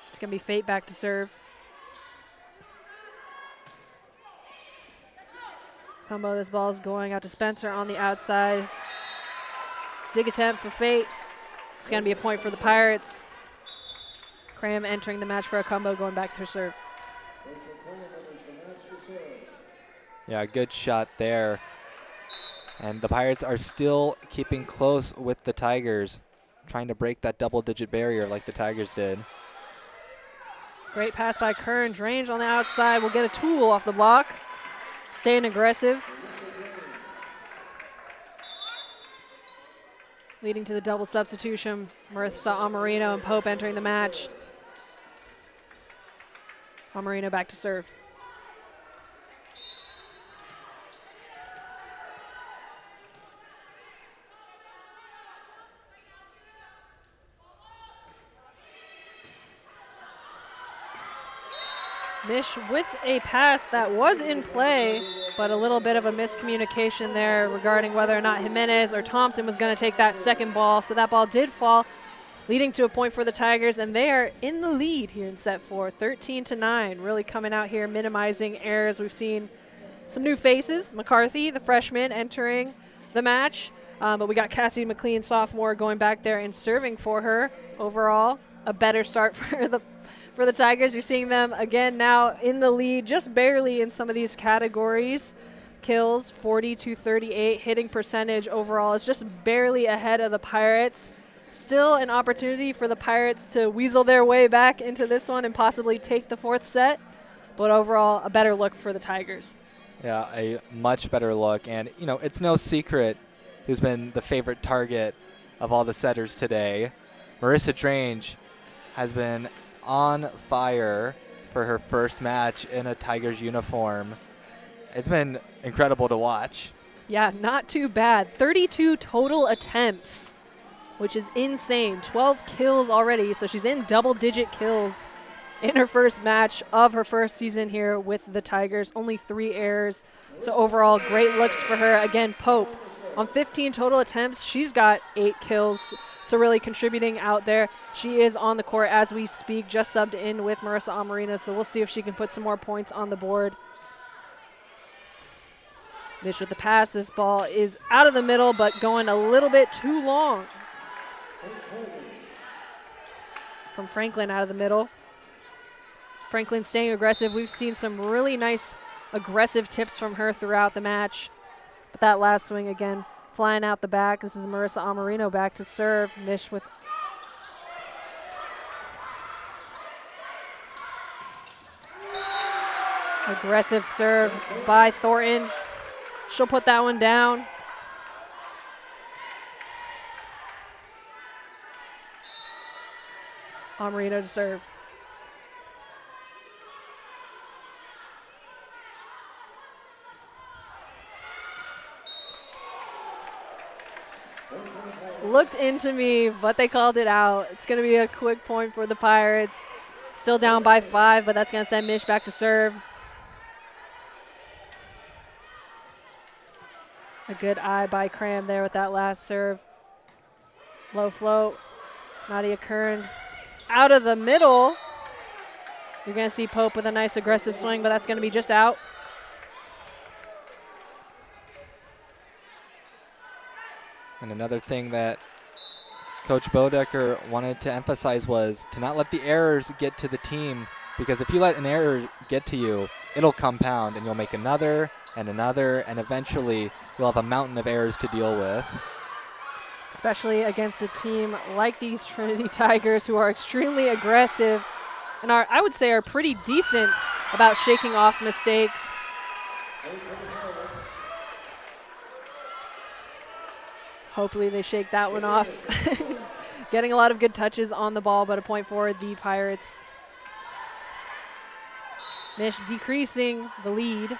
It's going to be Fate back to serve. Combo, this ball is going out to Spencer on the outside. Dig attempt for Fate. It's going to be a point for the Pirates. Cram entering the match for a combo, going back to her serve. Yeah, good shot there. And the Pirates are still keeping close with the Tigers, trying to break that double-digit barrier like the Tigers did. Great pass by Kern. Drange on the outside will get a tool off the block. Staying aggressive. Leading to the double substitution. Marissa Amarino and Pope entering the match. Amarino back to serve. Mish with a pass that was in play, but a little bit of a miscommunication there regarding whether or not Jimenez or Thompson was going to take that second ball. So that ball did fall, leading to a point for the Tigers, and they are in the lead here in set 4, 13-9. Really coming out here, minimizing errors. We've seen some new faces. McCarthy, the freshman, entering the match. But we got Cassie McLean, sophomore, going back there and serving for her. Overall, a better start for the Tigers. You're seeing them again now in the lead, just barely in some of these categories. Kills 40-38, hitting percentage overall is just barely ahead of the Pirates. Still an opportunity for the Pirates to weasel their way back into this one and possibly take the 4th set. But overall, a better look for the Tigers. Yeah, a much better look. And, you know, it's no secret who's been the favorite target of all the setters today. Marissa Drange has been on fire for her first match in a Tigers uniform. It's been incredible to watch. Yeah, not too bad. 32 total attempts, which is insane. 12 kills already, so she's in double-digit kills in her first match of her first season here with the Tigers. Only 3 errors, so overall great looks for her. Again, Pope on 15 total attempts. She's got 8 kills, so really contributing out there. She is on the court as we speak, just subbed in with Marissa Amarina, so we'll see if she can put some more points on the board. Mish with the pass. This ball is out of the middle, but going a little bit too long. From Franklin out of the middle. Franklin staying aggressive. We've seen some really nice aggressive tips from her throughout the match. But that last swing again, flying out the back. This is Marissa Amarino back to serve. Mish with aggressive serve by Thornton. She'll put that one down. Amarino to serve. Looked into me, but they called it out. It's going to be a quick point for the Pirates. Still down by 5, but that's going to send Mish back to serve. A good eye by Cram there with that last serve. Low float. Nadia Kern out of the middle. You're going to see Pope with a nice aggressive swing, but that's going to be just out. And another thing that Coach Bodecker wanted to emphasize was to not let the errors get to the team, because if you let an error get to you, it'll compound and you'll make another and another, and eventually you'll have a mountain of errors to deal with. Especially against a team like these Trinity Tigers, who are extremely aggressive and are, I would say, are pretty decent about shaking off mistakes. Hopefully they shake that one off. Getting a lot of good touches on the ball, but a point for the Pirates. Mish decreasing the lead.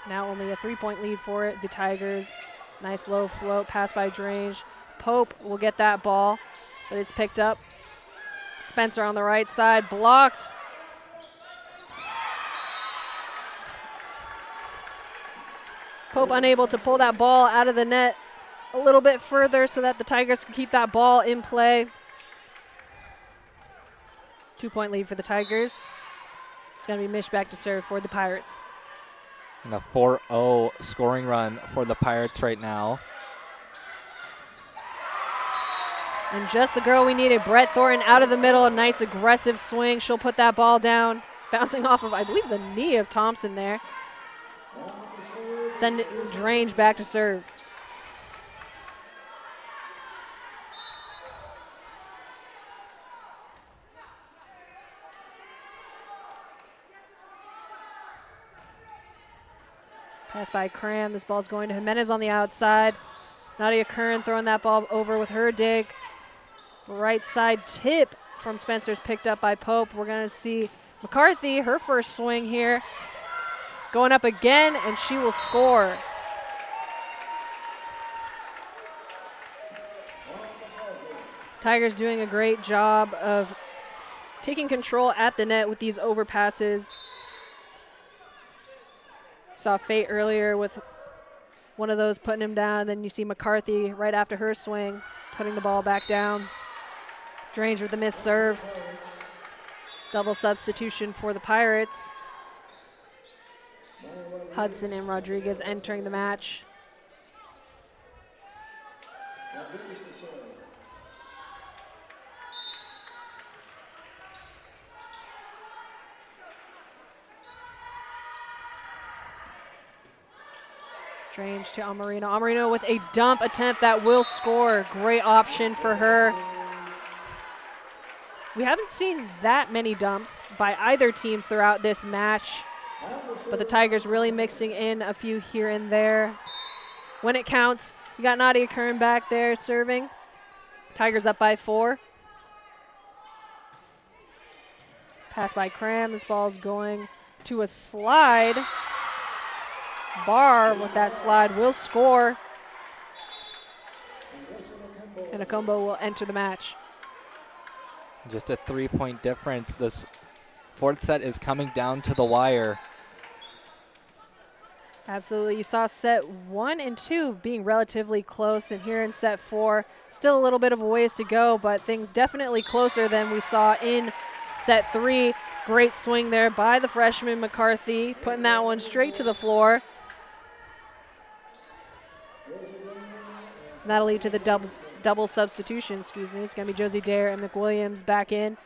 Now only a 3-point lead for it, the Tigers. Nice low float pass by Drange. Pope will get that ball, but it's picked up. Spencer on the right side, blocked. Pope unable to pull that ball out of the net a little bit further so that the Tigers can keep that ball in play. 2-point lead for the Tigers. It's going to be Mish back to serve for the Pirates. And a 4-0 scoring run for the Pirates right now. And just the girl we needed, Brett Thornton out of the middle. A nice aggressive swing. She'll put that ball down, bouncing off of, I believe, the knee of Thompson there. Send it Drange back to serve. Pass by Cram. This ball's going to Jimenez on the outside. Nadia Kern throwing that ball over with her dig. Right side tip from Spencer's picked up by Pope. We're going to see McCarthy, her first swing here. Going up again, and she will score. Tigers doing a great job of taking control at the net with these overpasses. Saw Fate earlier with one of those putting him down. Then you see McCarthy right after her swing, putting the ball back down. Drange with the missed serve. Double substitution for the Pirates. Hudson and Rodriguez entering the match. Drange to Amarino. Amarino with a dump attempt that will score. Great option for her. We haven't seen that many dumps by either teams throughout this match, but the Tigers really mixing in a few here and there. When it counts, you got Nadia Kern back there serving. Tigers up by 4. Pass by Cram. This ball's going to a slide. Barr with that slide will score. And Akombo will enter the match. Just a 3-point difference. This fourth set is coming down to the wire. Absolutely. You saw set 1 and 2 being relatively close, and here in set 4, still a little bit of a ways to go, but things definitely closer than we saw in set 3. Great swing there by the freshman McCarthy, putting that one straight to the floor. And that'll lead to the double substitution, It's going to be Josie Dare and McWilliams back in.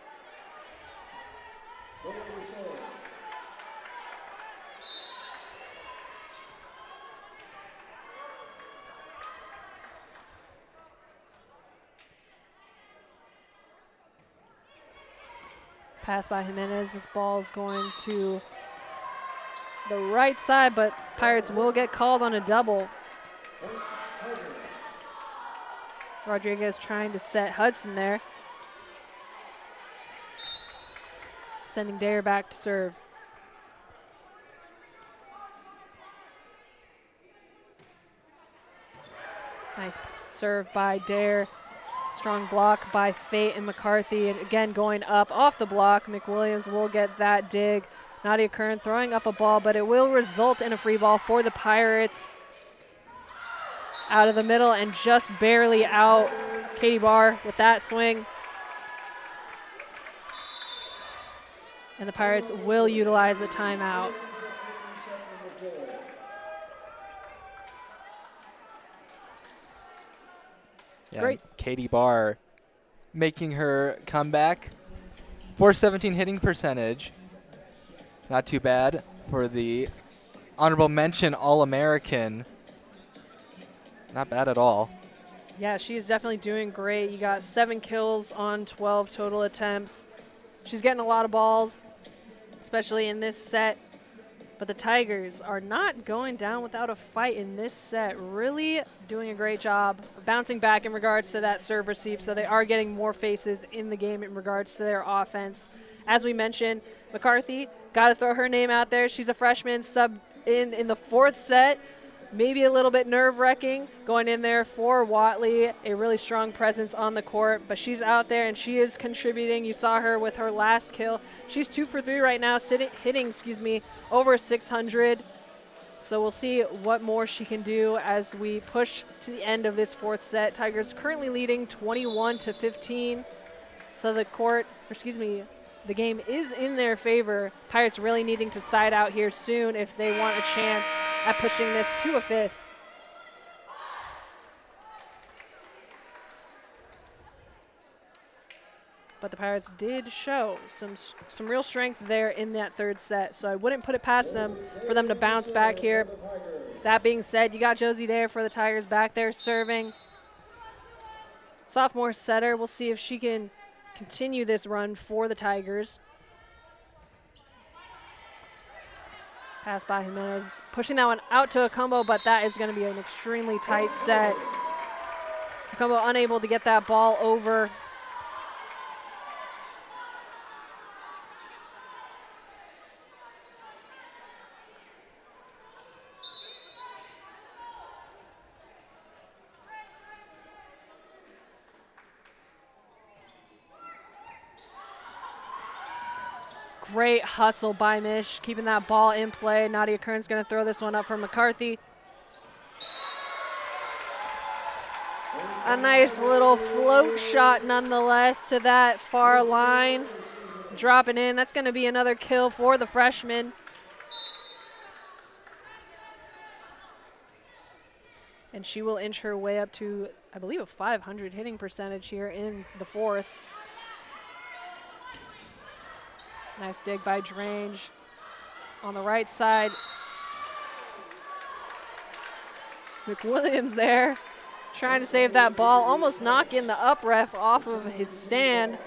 Pass by Jimenez. This ball's going to the right side, but Pirates will get called on a double. Rodriguez trying to set Hudson there. Sending Dare back to serve. Nice serve by Dare. Strong block by Fate and McCarthy. And again, going up off the block. McWilliams will get that dig. Nadia Kern throwing up a ball, but it will result in a free ball for the Pirates. Out of the middle and just barely out. Katie Barr with that swing. And the Pirates will utilize a timeout. Yeah, Great. Katie Barr making her comeback. .417 hitting percentage. Not too bad for the honorable mention All-American. Not bad at all. Yeah, she's definitely doing great. You got 7 kills on 12 total attempts. She's getting a lot of balls, especially in this set. But the Tigers are not going down without a fight in this set. Really doing a great job of bouncing back in regards to that serve receive, so they are getting more faces in the game in regards to their offense. As we mentioned, McCarthy, got to throw her name out there. She's a freshman sub in the 4th set. Maybe a little bit nerve-wracking going in there for Watley, a really strong presence on the court, but she's out there and she is contributing. You saw her with her last kill. She's 2 for 3 right now, hitting over 600. So we'll see what more she can do as we push to the end of this 4th set. Tigers currently leading 21-15. So the game is in their favor. Pirates really needing to side out here soon if they want a chance at pushing this to a 5th. But the Pirates did show some real strength there in that 3rd set, so I wouldn't put it past them for them to bounce back here. That being said, you got Josie Dare for the Tigers back there serving. Sophomore setter, we'll see if she can continue this run for the Tigers. Pass by Jimenez, pushing that one out to Akombo, but that is going to be an extremely tight set. Akombo unable to get that ball over. Great hustle by Mish, keeping that ball in play. Nadia Kern's going to throw this one up for McCarthy. A nice little float shot nonetheless to that far line. Dropping in. That's going to be another kill for the freshman. And she will inch her way up to, I believe, a 500 hitting percentage here in the fourth. Nice dig by Drange on the right side. McWilliams there trying to save that ball, almost knocking the up ref off of his stand.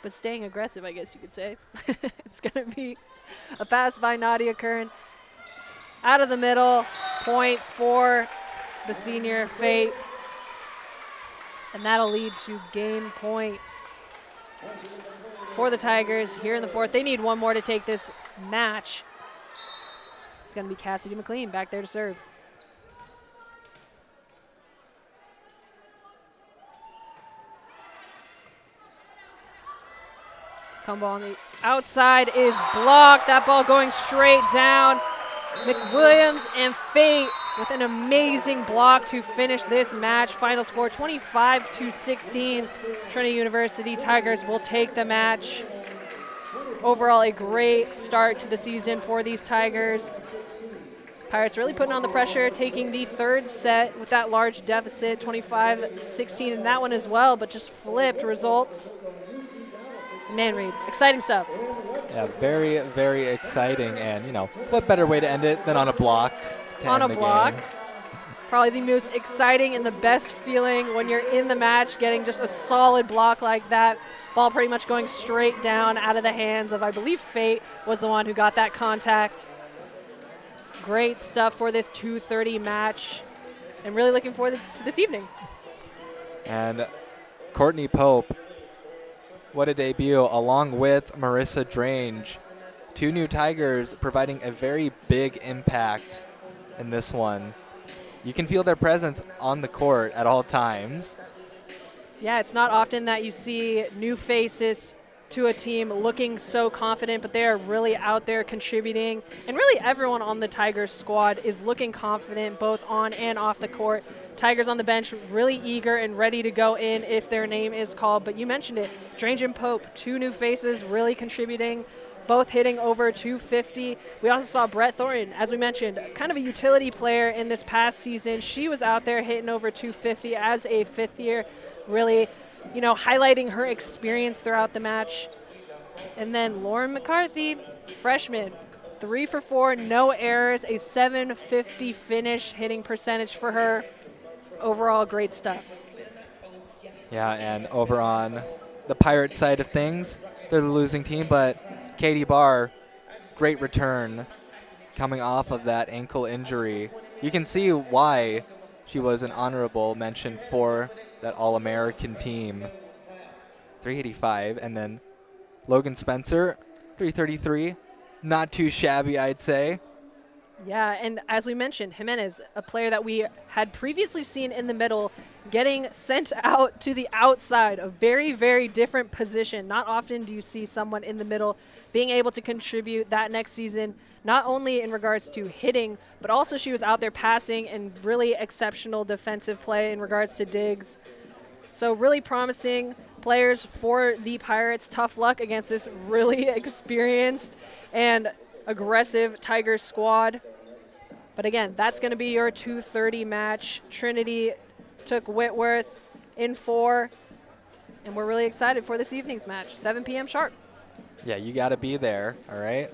But staying aggressive, I guess you could say. It's going to be a pass by Nadia Kern. Out of the middle, point for the senior Fate. And that'll lead to game point for the Tigers here in the fourth. They need one more to take this match. It's going to be Cassidy McLean back there to serve. Combo on the outside is blocked. That ball going straight down. McWilliams and Fate with an amazing block to finish this match. Final score 25-16. Trinity University Tigers will take the match. Overall, a great start to the season for these Tigers. Pirates really putting on the pressure, taking the third set with that large deficit, 25-16 in that one as well, but just flipped results. Man, Reed, exciting stuff. Yeah, very, very exciting. And, you know, what better way to end it than on a block? On a block. Probably the most exciting and the best feeling when you're in the match, getting just a solid block like that. Ball pretty much going straight down out of the hands of, I believe, Fate was the one who got that contact. Great stuff for this 2:30 match. And really looking forward to this evening. And Courtney Pope, what a debut, along with Marissa Drange. Two new Tigers providing a very big impact in this one. You can feel their presence on the court at all times. Yeah, it's not often that you see new faces to a team looking so confident, but they are really out there contributing. And really everyone on the Tigers squad is looking confident both on and off the court. Tigers on the bench really eager and ready to go in if their name is called. But you mentioned it, Drange and Pope, two new faces really contributing, both hitting over 250. We also saw Brett Thornton, as we mentioned, kind of a utility player in this past season. She was out there hitting over 250 as a fifth year, really, you know, highlighting her experience throughout the match. And then Lauren McCarthy, freshman, 3 for 4, no errors, a 750 finish hitting percentage for her. Overall, great stuff. Yeah, and over on the Pirate side of things, they're the losing team, but Katie Barr, great return coming off of that ankle injury. You can see why she was an honorable mention for that All-American team. 385, and then Logan Spencer, 333. Not too shabby, I'd say. Yeah, and as we mentioned, Jimenez, a player that we had previously seen in the middle, getting sent out to the outside, a very, very different position. Not often do you see someone in the middle being able to contribute that next season, not only in regards to hitting, but also she was out there passing and really exceptional defensive play in regards to digs. So really promising players for the Pirates. Tough luck against this really experienced and aggressive Tigers squad. But again, that's going to be your 2:30 match. Trinity took Whitworth in 4, and we're really excited for this evening's match, 7 p.m. sharp. Yeah, you got to be there, all right?